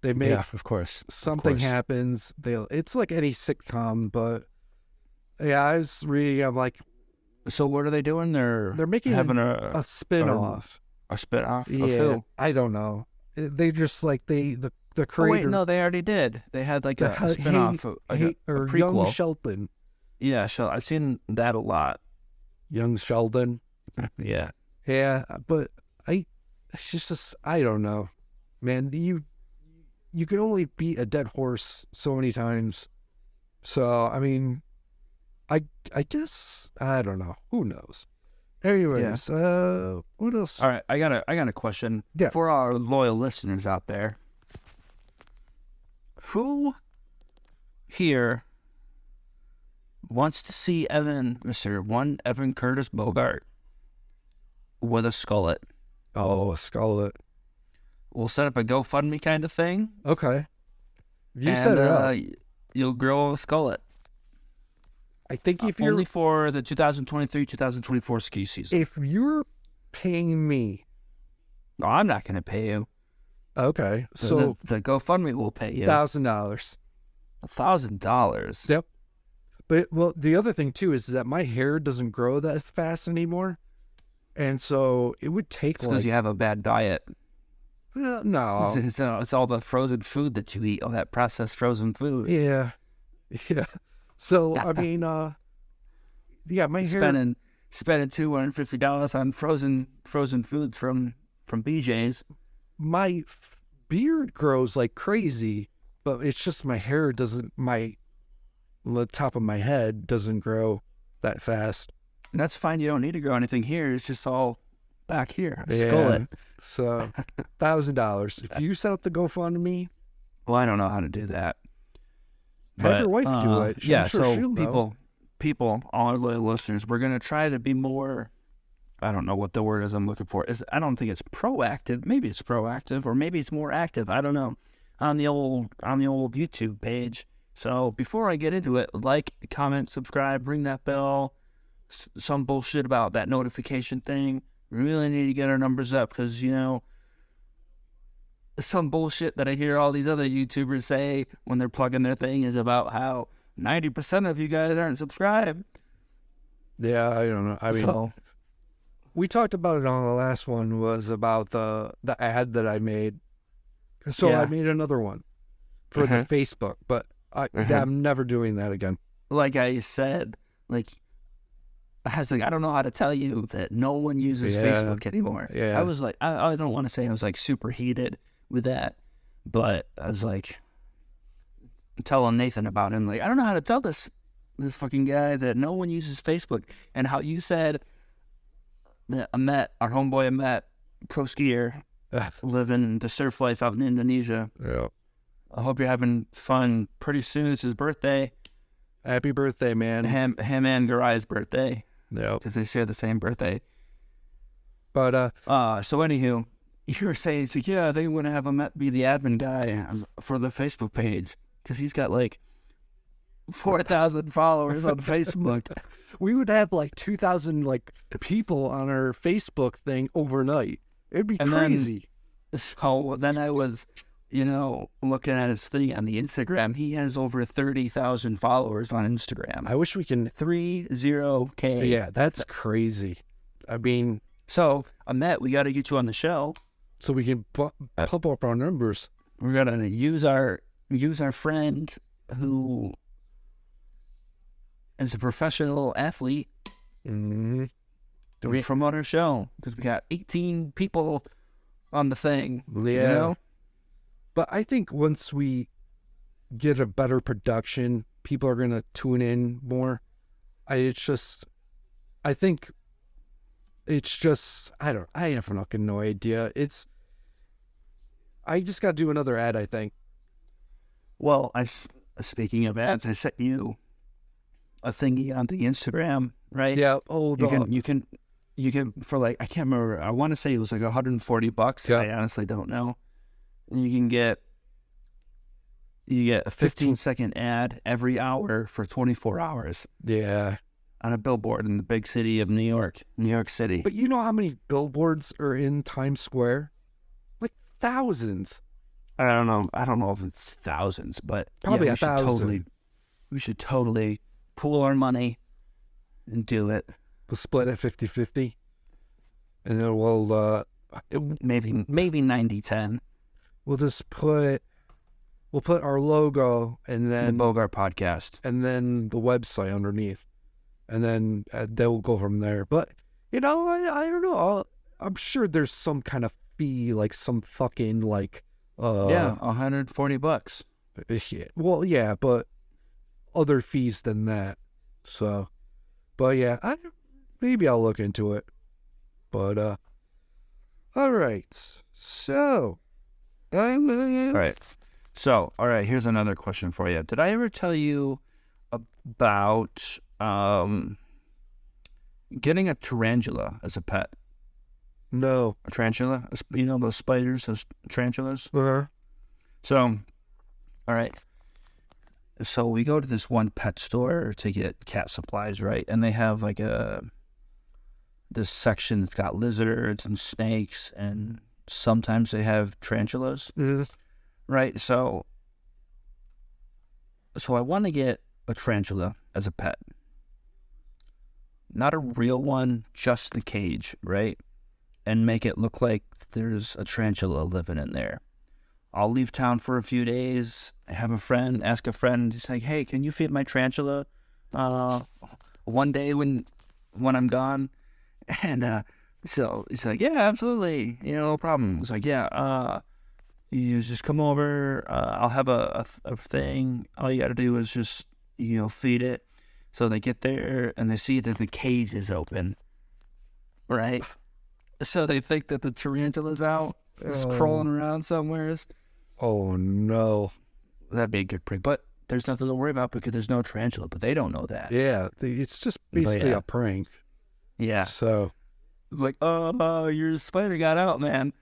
they make of course. something happens, it's like any sitcom. But yeah, I was reading, I'm like, So what are they doing? They're making having a spin-off. a spin-off of Yeah, who? I don't know. They just like the Oh, creator. wait, no, they already did. They had like a spin-off, a or prequel. Young Sheldon. Yeah, so I've seen that a lot. Young Sheldon. Yeah. Yeah, but it's just I don't know, man. You can only beat a dead horse so many times. So I mean, I guess I don't know. Who knows? Anyways, what else? All right, I got a question. Yeah. For our loyal listeners out there. Who here wants to see Mr. Evan Curtis Bogart with a skullet? Oh, a skullet. We'll set up a GoFundMe kind of thing. Okay. You set it up. You'll grow a skullet. I think if you're only for the 2023-2024 ski season. if you're paying me, No, I'm not going to pay you. okay, so the GoFundMe will pay you $1,000. $1,000. Yep. But well, the other thing too is that my hair doesn't grow that fast anymore, and so it would take Because you have a bad diet. No. It's all the frozen food that you eat, all that processed frozen food. Yeah. So I mean, yeah, my hair. Spending $250 on frozen food from BJ's. My beard grows like crazy, but it's just my hair doesn't. The top of my head doesn't grow that fast. And that's fine. You don't need to grow anything here. It's just all back here. Yeah. Skullet. So $1,000. If you set up the GoFundMe, Well, I don't know how to do that. have your wife do it. Yeah, I'm sure so she'll know. people, all our loyal listeners, we're going to try to be more, I don't know what the word is I'm looking for. I don't think it's proactive. Maybe it's proactive, or maybe it's more active. I don't know. On the old YouTube page. So before I get into it, like, comment, subscribe, ring that bell. Some bullshit about that notification thing. We really need to get our numbers up because, some bullshit that I hear all these other YouTubers say when they're plugging their thing is about how 90% of you guys aren't subscribed. Yeah, I don't know. I mean, we talked about it on the last one, was about the ad that I made. So Yeah. I made another one for the Facebook, but I'm never doing that again. Like I said, I was like, I don't know how to tell you that no one uses Facebook anymore. Yeah. I was like, I don't want to say I was like super heated with that, but I was like telling Nathan about him. Like, I don't know how to tell this fucking guy that no one uses Facebook, and how you said that our homeboy Amet, pro skier, living the surf life out in Indonesia. Yeah. I hope you're having fun. Pretty soon it's his birthday. Happy birthday, man. Him and Garai's birthday. Yeah. Because they share the same birthday. But So anywho, you were saying, it's like, yeah, they want to have him be the admin guy for the Facebook page because he's got like 4,000 followers on Facebook. we would have like 2,000 people on our Facebook thing overnight. It'd be crazy. So then I was, looking at his thing on the Instagram. He has over 30,000 followers on Instagram. I wish we can 30K. Yeah, that's crazy. I mean, so Amet, we got to get you on the show. so we can pump up our numbers. We're gonna use our friend who is a professional athlete Mm-hmm. to promote our show because we got 18 people on the thing. Yeah. But I think once we get a better production, people are gonna tune in more. I have fucking no idea. I just gotta do another ad, I think. Well, speaking of ads, I sent you a thingy on the Instagram, right? Yeah. Oh, you can for like, I can't remember. I want to say it was like $140. Yeah. I honestly don't know. And you get a 15-second ad every hour for 24 hours yeah. on a billboard in the big city of New York City. But you know how many billboards are in Times Square? Like thousands. I don't know if it's thousands, but Probably yeah, 1,000. We should totally pool our money and do it. We'll split it 50-50. And then we'll Maybe 90-10. we'll just put our logo and The then Bogart Podcast. and then the website underneath. And then they'll go from there. But I don't know. I'm sure there's some kind of fee, like some fucking Yeah, $140. Well, yeah, but other fees than that. So, but yeah, maybe I'll look into it. But all right. So, All right. So, all right, here's another question for you. Did I ever tell you about getting a tarantula as a pet? No. A tarantula? You know those spiders, those tarantulas? Uh-huh. So, all right. So we go to this one pet store to get cat supplies, right? And they have like this section that's got lizards and snakes, and sometimes they have tarantulas, right? So I want to get a tarantula as a pet. Not a real one, just the cage, right? And make it look like there's a tarantula living in there. I'll leave town for a few days. I have ask a friend. He's like, hey, can you feed my tarantula one day when I'm gone? And so he's like, yeah, absolutely. No problem. It's like, yeah, you just come over. I'll have a thing. All you got to do is just, feed it. So they get there and they see that the cage is open, right? So they think that the tarantula's out, just crawling around somewhere. Oh, no. That'd be a good prank. But there's nothing to worry about because there's no tarantula. But they don't know that. Yeah, it's just basically a prank. Yeah. So. Like, your spider got out, man.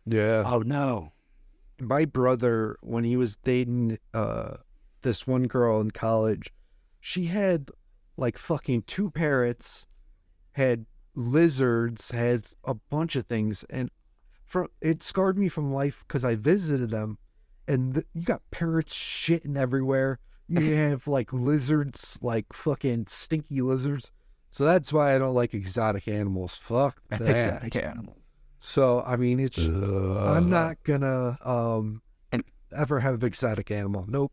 Yeah. Oh, no. My brother, when he was dating this one girl in college, she had like fucking 2 parrots, had lizards, has a bunch of things, and it scarred me from life because I visited them, and you got parrots shitting everywhere. You have like lizards, like fucking stinky lizards. So that's why I don't like exotic animals. Fuck that. Exotic animals. So I mean, it's I'm not gonna ever have an exotic animal. Nope.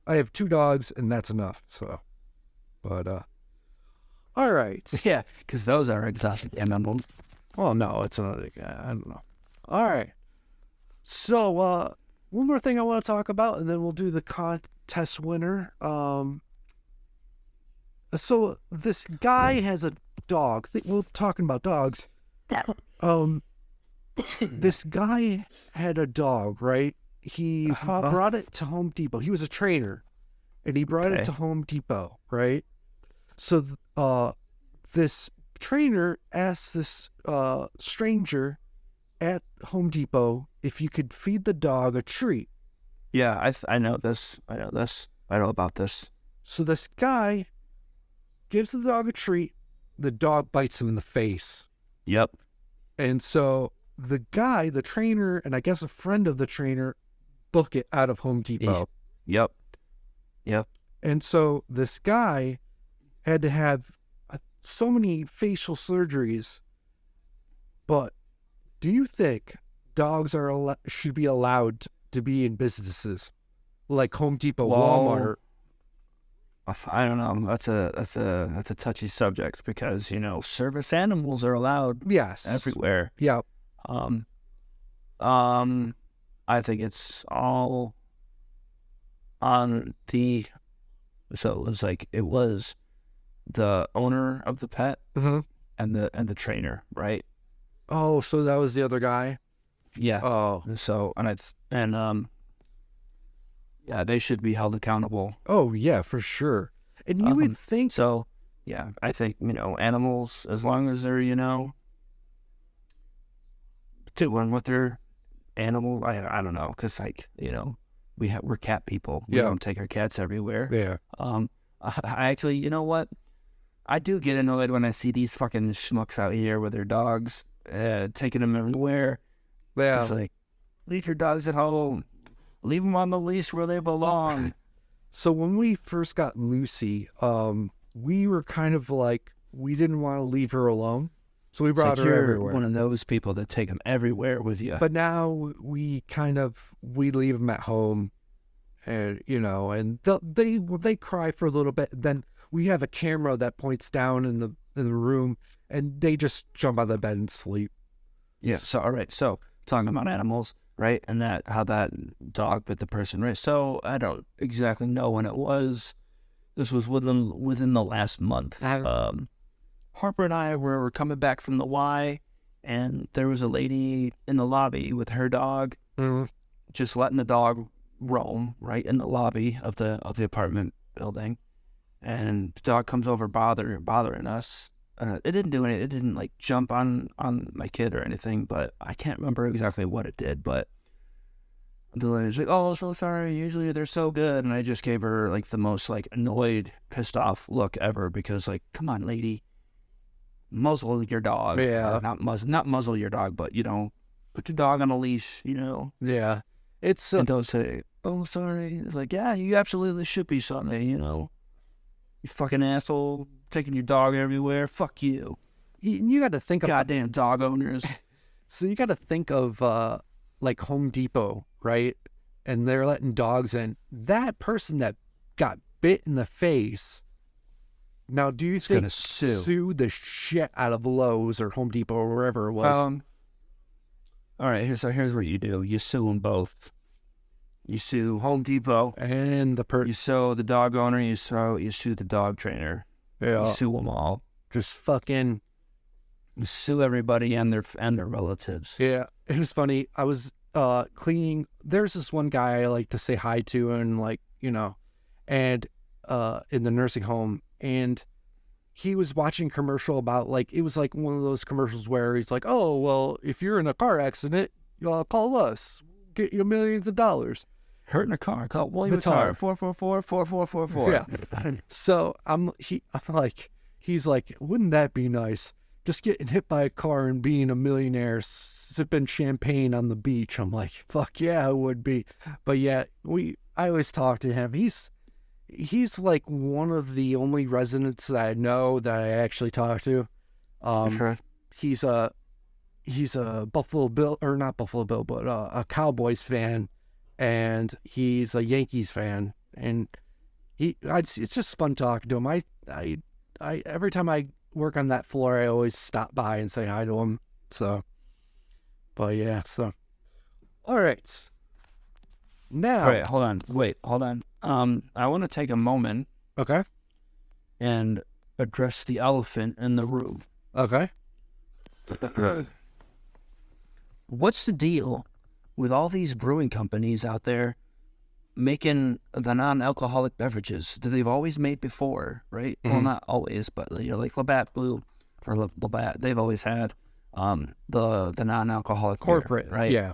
I have 2 dogs, and that's enough. So, but all right. Yeah, because those are exotic animals. Well, no, it's not. I don't know. All right. So, one more thing I want to talk about, and then we'll do the contest winner. So this guy has a dog. We're talking about dogs. This guy had a dog, right? He brought it to Home Depot. He was a trainer, and he brought it to Home Depot, right? So, this trainer asked this stranger at Home Depot if you could feed the dog a treat. Yeah, I know this. I know about this. So this guy gives the dog a treat. The dog bites him in the face. Yep. And so the guy, the trainer, and I guess a friend of the trainer, book it out of Home Depot. Yep. And so this guy had to have so many facial surgeries. But do you think dogs should be allowed to be in businesses like Home Depot, Walmart? I don't know. That's a touchy subject because service animals are allowed. Yes. Everywhere. Yeah. I think it's all on the. So it was the owner of the pet and the trainer, right? Oh, so that was the other guy? Yeah. Oh. So yeah, they should be held accountable. Oh yeah, for sure. And you would think so. Yeah, I think animals, as long as they're doing what their animal. I don't know, because we're cat people. We don't take our cats everywhere. Yeah. I actually, you know what? I do get annoyed when I see these fucking schmucks out here with their dogs, taking them everywhere. Yeah. It's like, leave your dogs at home. Leave them on the leash where they belong. So when we first got Lucy, we were kind of like, we didn't want to leave her alone. So we brought her everywhere. One of those people that take them everywhere with you. But now we leave them at home, and and they cry for a little bit. Then we have a camera that points down in the room, and they just jump out of the bed and sleep. Yeah. So all right. So talking about animals, right? And how that dog bit the person, right? So I don't exactly know when it was. This was within the last month. Harper and I were coming back from the Y, and there was a lady in the lobby with her dog, just letting the dog roam right in the lobby of the apartment building, and the dog comes over bothering us. It didn't do anything. It didn't like jump on my kid or anything, but I can't remember exactly what it did. But the lady's like, "Oh, so sorry. Usually they're so good," and I just gave her like the most like annoyed, pissed off look ever because like, come on, lady, muzzle your dog. Yeah. Or not muzzle your dog, but put your dog on a leash. Yeah. It's And don't say, "Oh, sorry." It's like, yeah, you absolutely should be sorry. You fucking asshole, taking your dog everywhere. Fuck you. you got to think of Goddamn dog owners. So you got to think of like Home Depot, right? And they're letting dogs in. That person that got bit in the face. Now, do you think gonna sue the shit out of Lowe's or Home Depot or wherever it was? All right, here's what you do. You sue them both. You sue Home Depot, And you sue the dog owner, you sue the dog trainer. yeah, You sue them all. just fucking You sue everybody and their relatives. yeah. It was funny. I was cleaning. There's this one guy I like to say hi to, and and in the nursing home, and he was watching a commercial about it was like one of those commercials where he's like, "Oh, well, if you're in a car accident, call us, get you millions of dollars." Hurt in a car, call William Guitar. Guitar. 444-4444. Yeah. So I'm like, he's like, "Wouldn't that be nice? Just getting hit by a car and being a millionaire, sipping champagne on the beach." I'm like, "Fuck yeah, it would be." But yeah, I always talk to him. He's like one of the only residents that I know that I actually talk to. Sure. He's a Buffalo Bill, or not Buffalo Bill, but a Cowboys fan, and he's a Yankees fan, and it's just fun talking to him. I every time I work on that floor, I always stop by and say hi to him. So, but yeah, so all right. Now, All right, hold on. I want to take a moment okay, and address the elephant in the room. okay. What's the deal with all these brewing companies out there making the non-alcoholic beverages that they've always made before, right? Well, not always, but like Labatt Blue or Labatt, they've always had the non-alcoholic Corporate, beer, right? Yeah.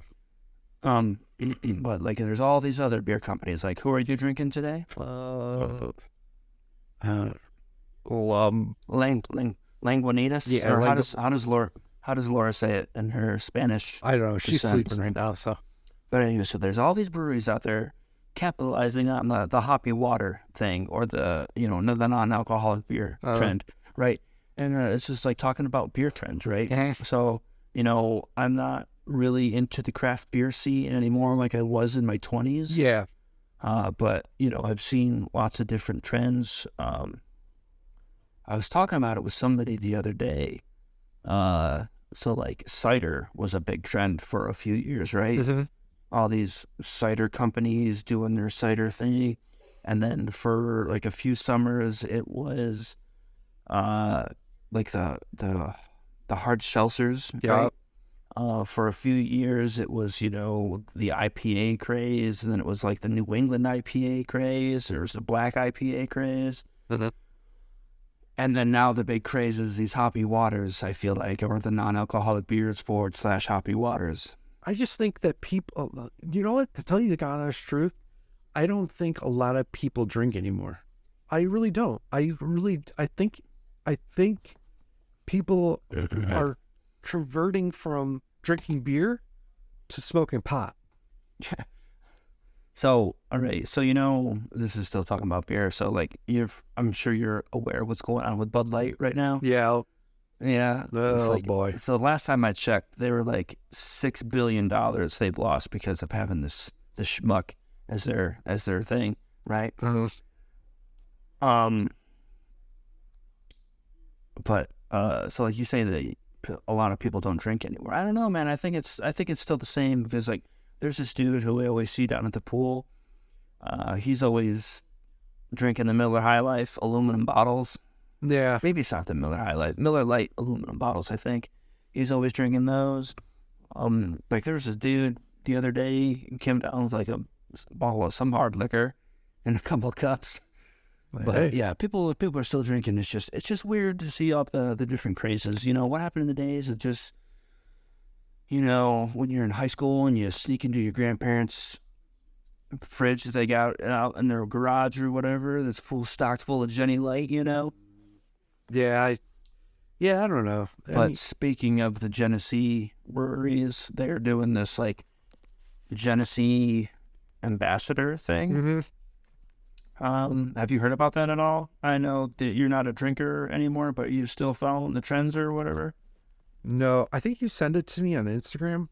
But like there's all these other beer companies. Like, who are you drinking today? Languinitas. Yeah, Or how does Laura say it in her Spanish? I don't know. She's descent? sleeping right now, so But anyway, so there's all these breweries out there capitalizing on the hoppy water thing, or the the non-alcoholic beer trend, right? And it's just like talking about beer trends, right? So I'm not really into the craft beer scene anymore like I was in my 20s. yeah. But I've seen lots of different trends. I was talking about it with somebody the other day. So like cider was a big trend for a few years, right? Mm-hmm. All these cider companies doing their cider thing, and then for like a few summers it was like the hard seltzers, Yeah. right? For a few years it was the IPA craze, and then it was like the New England IPA craze. There was the black IPA craze. Mm-hmm. And then now the big craze is these hoppy waters, I feel like, or the non-alcoholic beers / hoppy waters. I just think that people, you know what, to tell you the honest truth, I don't think a lot of people drink anymore. I really don't. I think people are converting from drinking beer to smoking pot. So, all right. So, this is still talking about beer. So, like, I'm sure you're aware of what's going on with Bud Light right now. Yeah. Yeah. Oh, boy. So last time I checked, they were like $6 billion they've lost because of having this schmuck as their thing, right? Uh-huh. But so like you say that a lot of people don't drink anymore. I don't know, man. I think it's still the same, because like there's this dude who we always see down at the pool. He's always drinking the Miller High Life aluminum bottles. Yeah. Maybe it's not the Miller High Life. Miller Lite aluminum bottles, I think. He's always drinking those. Like there was this dude the other day, he came down with like a bottle of some hard liquor and a couple of cups. But yeah, people are still drinking. It's just weird to see all the different crazes. You know, what happened in the days of just, you know, when you're in high school and you sneak into your grandparents' fridge that they got out in their garage or whatever that's stocked full of Jenny Light, you know? Yeah, I don't know. But speaking of the Genesee breweries, they're doing this like Genesee ambassador thing. Have you heard about that at all? I know that you're not a drinker anymore, but you still follow the trends or whatever. No, I think you sent it to me on Instagram.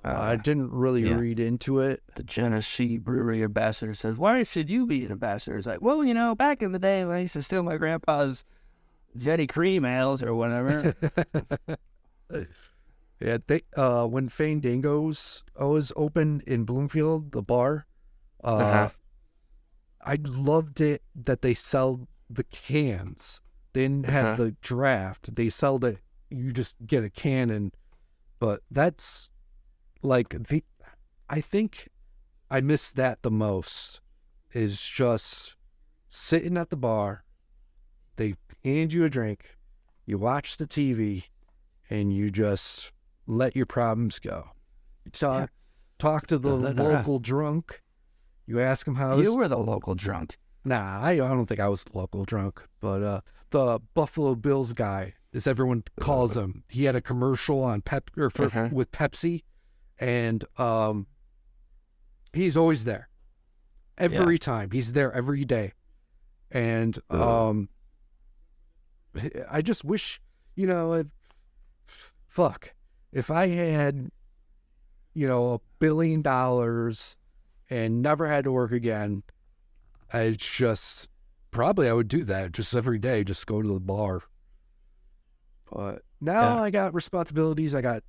I didn't really read into it. The Genesee Brewery ambassador says, "Why should you be an ambassador?" It's like, well, you know, back in the day when I used to steal my grandpa's Jetty Cream ales or whatever. Yeah, they when Fandango's was open in Bloomfield, the bar, I loved it that they sell the cans. They didn't have the draft. They sell the, you just get a can, but that's like I think I miss that the most, is just sitting at the bar. They hand you a drink, you watch the TV, and you just let your problems go. You talk to the local drunk. You ask him how. You were the local drunk. Nah, I don't think I was the local drunk. But the Buffalo Bills guy, as everyone calls him, he had a commercial on with Pepsi, and he's always there. Every time he's there every day, and I just wish, you know, if I had, you know, $1 billion and never had to work again, I would do that just every day, just go to the bar. But now I got responsibilities. I got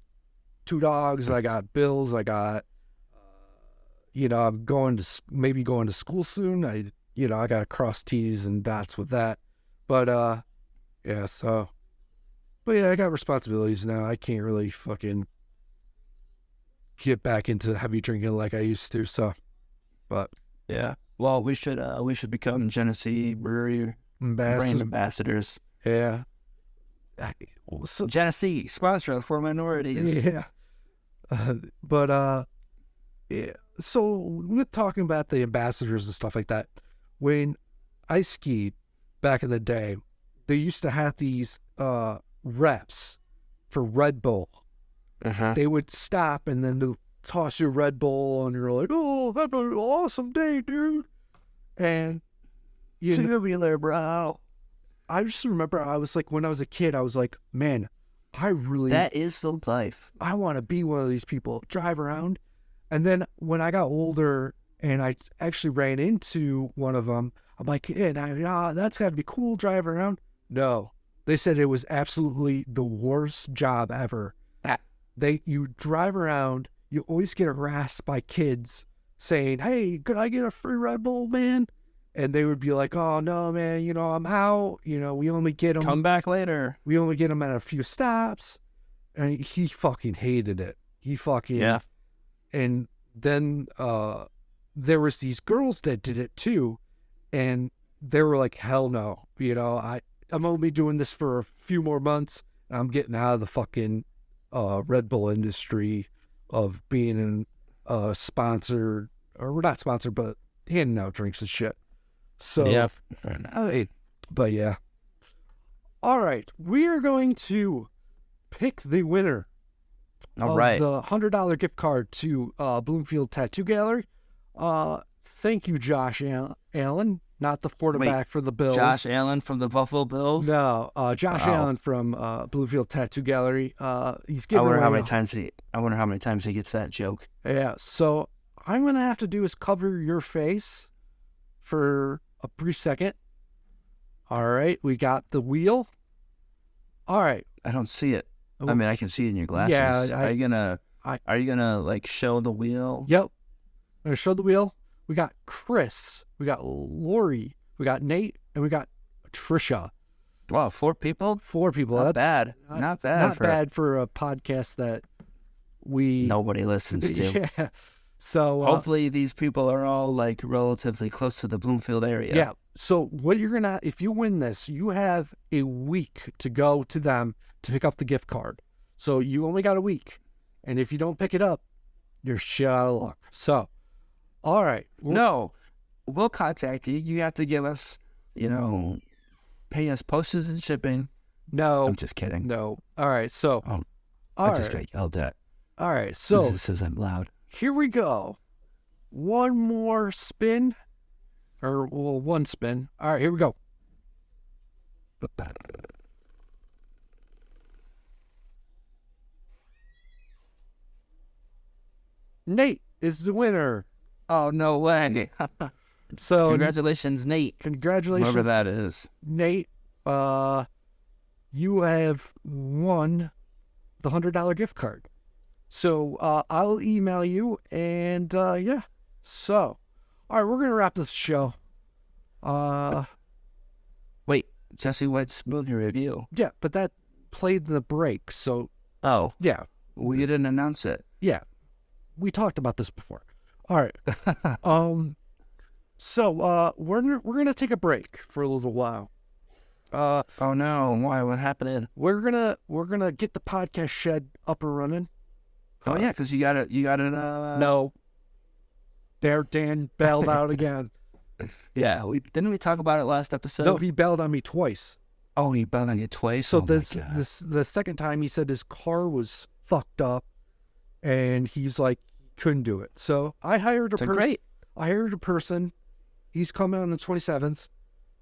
2 dogs. I got bills. I got, you know, I'm going to school soon. I got to cross T's and dots with that. But, I got responsibilities now. I can't really fucking get back into heavy drinking like I used to. So, but yeah. Well, we should become Genesee Brewery brand ambassadors. Yeah. So Genesee, sponsor us for minorities. Yeah. So with talking about the ambassadors and stuff like that, when I skied back in the day, they used to have these reps for Red Bull. They would stop and then they'll toss you a Red Bull and you're like, oh, that's an awesome day, dude. And tubular, bro. I just remember I was like, when I was a kid, I was like, man, that is the life. I want to be one of these people, drive around. And then when I got older and I actually ran into one of them, I'm like, yeah, that's got to be cool, drive around. No, they said it was absolutely the worst job ever. You drive around, you always get harassed by kids saying, hey, could I get a free Red Bull, man? And they would be like, oh, no, man, you know, I'm out. You know, we only get them. Come back later. We only get them at a few stops. And he fucking hated it. Yeah. And then there was these girls that did it too. And they were like, hell no. You know, I'm only doing this for a few more months. I'm getting out of the fucking Red Bull industry of being sponsored, or we're not sponsored, but handing out drinks and shit. So, but yeah. All right. We are going to pick the winner of the $100 gift card to Bloomfield Tattoo Gallery. Thank you, Josh Allen, not the quarterback for the Bills. Josh Allen from the Buffalo Bills? No, Josh Allen from Bloomfield Tattoo Gallery. He's giving I wonder how many times he gets that joke. Yeah, so I'm going to have to do is cover your face for a brief second. All right, we got the wheel. All right. I don't see it. I mean, I can see it in your glasses. Yeah. Are you gonna like show the wheel? Yep. I'm gonna show the wheel. We got Chris. We got Lori. We got Nate, and we got Trisha. Wow, 4 people? 4 people. Not That's bad. Not bad. Not bad for a podcast that we Nobody listens to. Yeah. So Hopefully these people are all like relatively close to the Bloomfield area. Yeah. So what you're gonna, if you win this, you have a week to go to them to pick up the gift card. So you only got a week, and if you don't pick it up, you're shit out of luck. So, all right. No, we'll contact you. You have to give us, pay us postage and shipping. No. I'm just kidding. No. All right. So. Oh, all I just right. got yelled at. All right. So This says I'm loud. here we go. One more spin. One spin. All right, here we go. Nate is the winner. Oh, no way. So Congratulations, Nate. congratulations, Whoever that is. Nate. You have won the $100 gift card. So I'll email you, and yeah. So, all right, we're gonna wrap this show. Wait, Jesse White's movie review. Yeah, but that played in the break. So Oh, yeah, we didn't announce it. yeah, we talked about this before. All right. So we're gonna take a break for a little while. Oh no, why? What happened? We're gonna get the podcast shed up and running. Oh yeah, because you got it. No. There, Dan bailed out again. Yeah, didn't we talk about it last episode? No, he bailed on me twice. Oh, he bailed on you twice. So Oh, my God. the second time he said his car was fucked up, and he's like couldn't do it. So I hired a So person. great. I hired a person. He's coming on the 27th.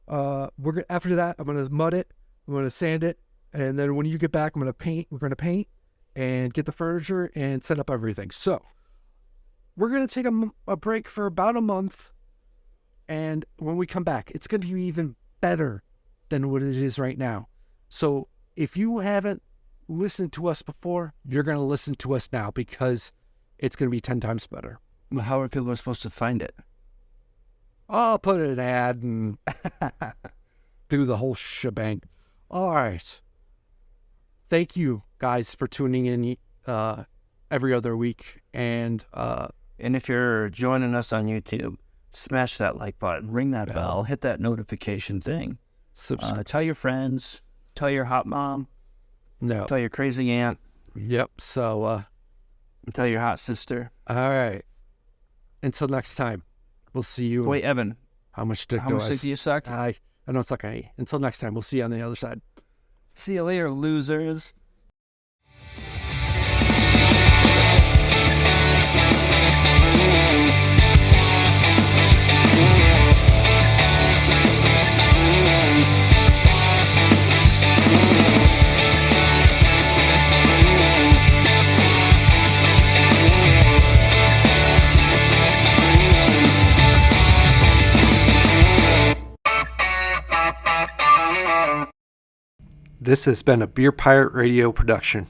After that, I'm gonna mud it. I'm gonna sand it, and then when you get back, I'm gonna paint. We're gonna paint and get the furniture and set up everything. So we're gonna take a break for about a month, and when we come back, it's gonna be even better than what it is right now. So if you haven't listened to us before, you're gonna listen to us now because it's gonna be 10 times better. Well, how are people supposed to find it? I'll put an ad and do the whole shebang. All right. Thank you guys for tuning in every other week. And if you're joining us on YouTube, smash that like button, ring that bell, hit that notification thing. Tell your friends, tell your hot mom, tell your crazy aunt. Yep. So tell your hot sister. all right. Until next time, we'll see you. Wait, Evan. How much dick How much dick do you suck? I don't suck any. Until next time, we'll see you on the other side. See you later, losers. This has been a Beer Pirate Radio production.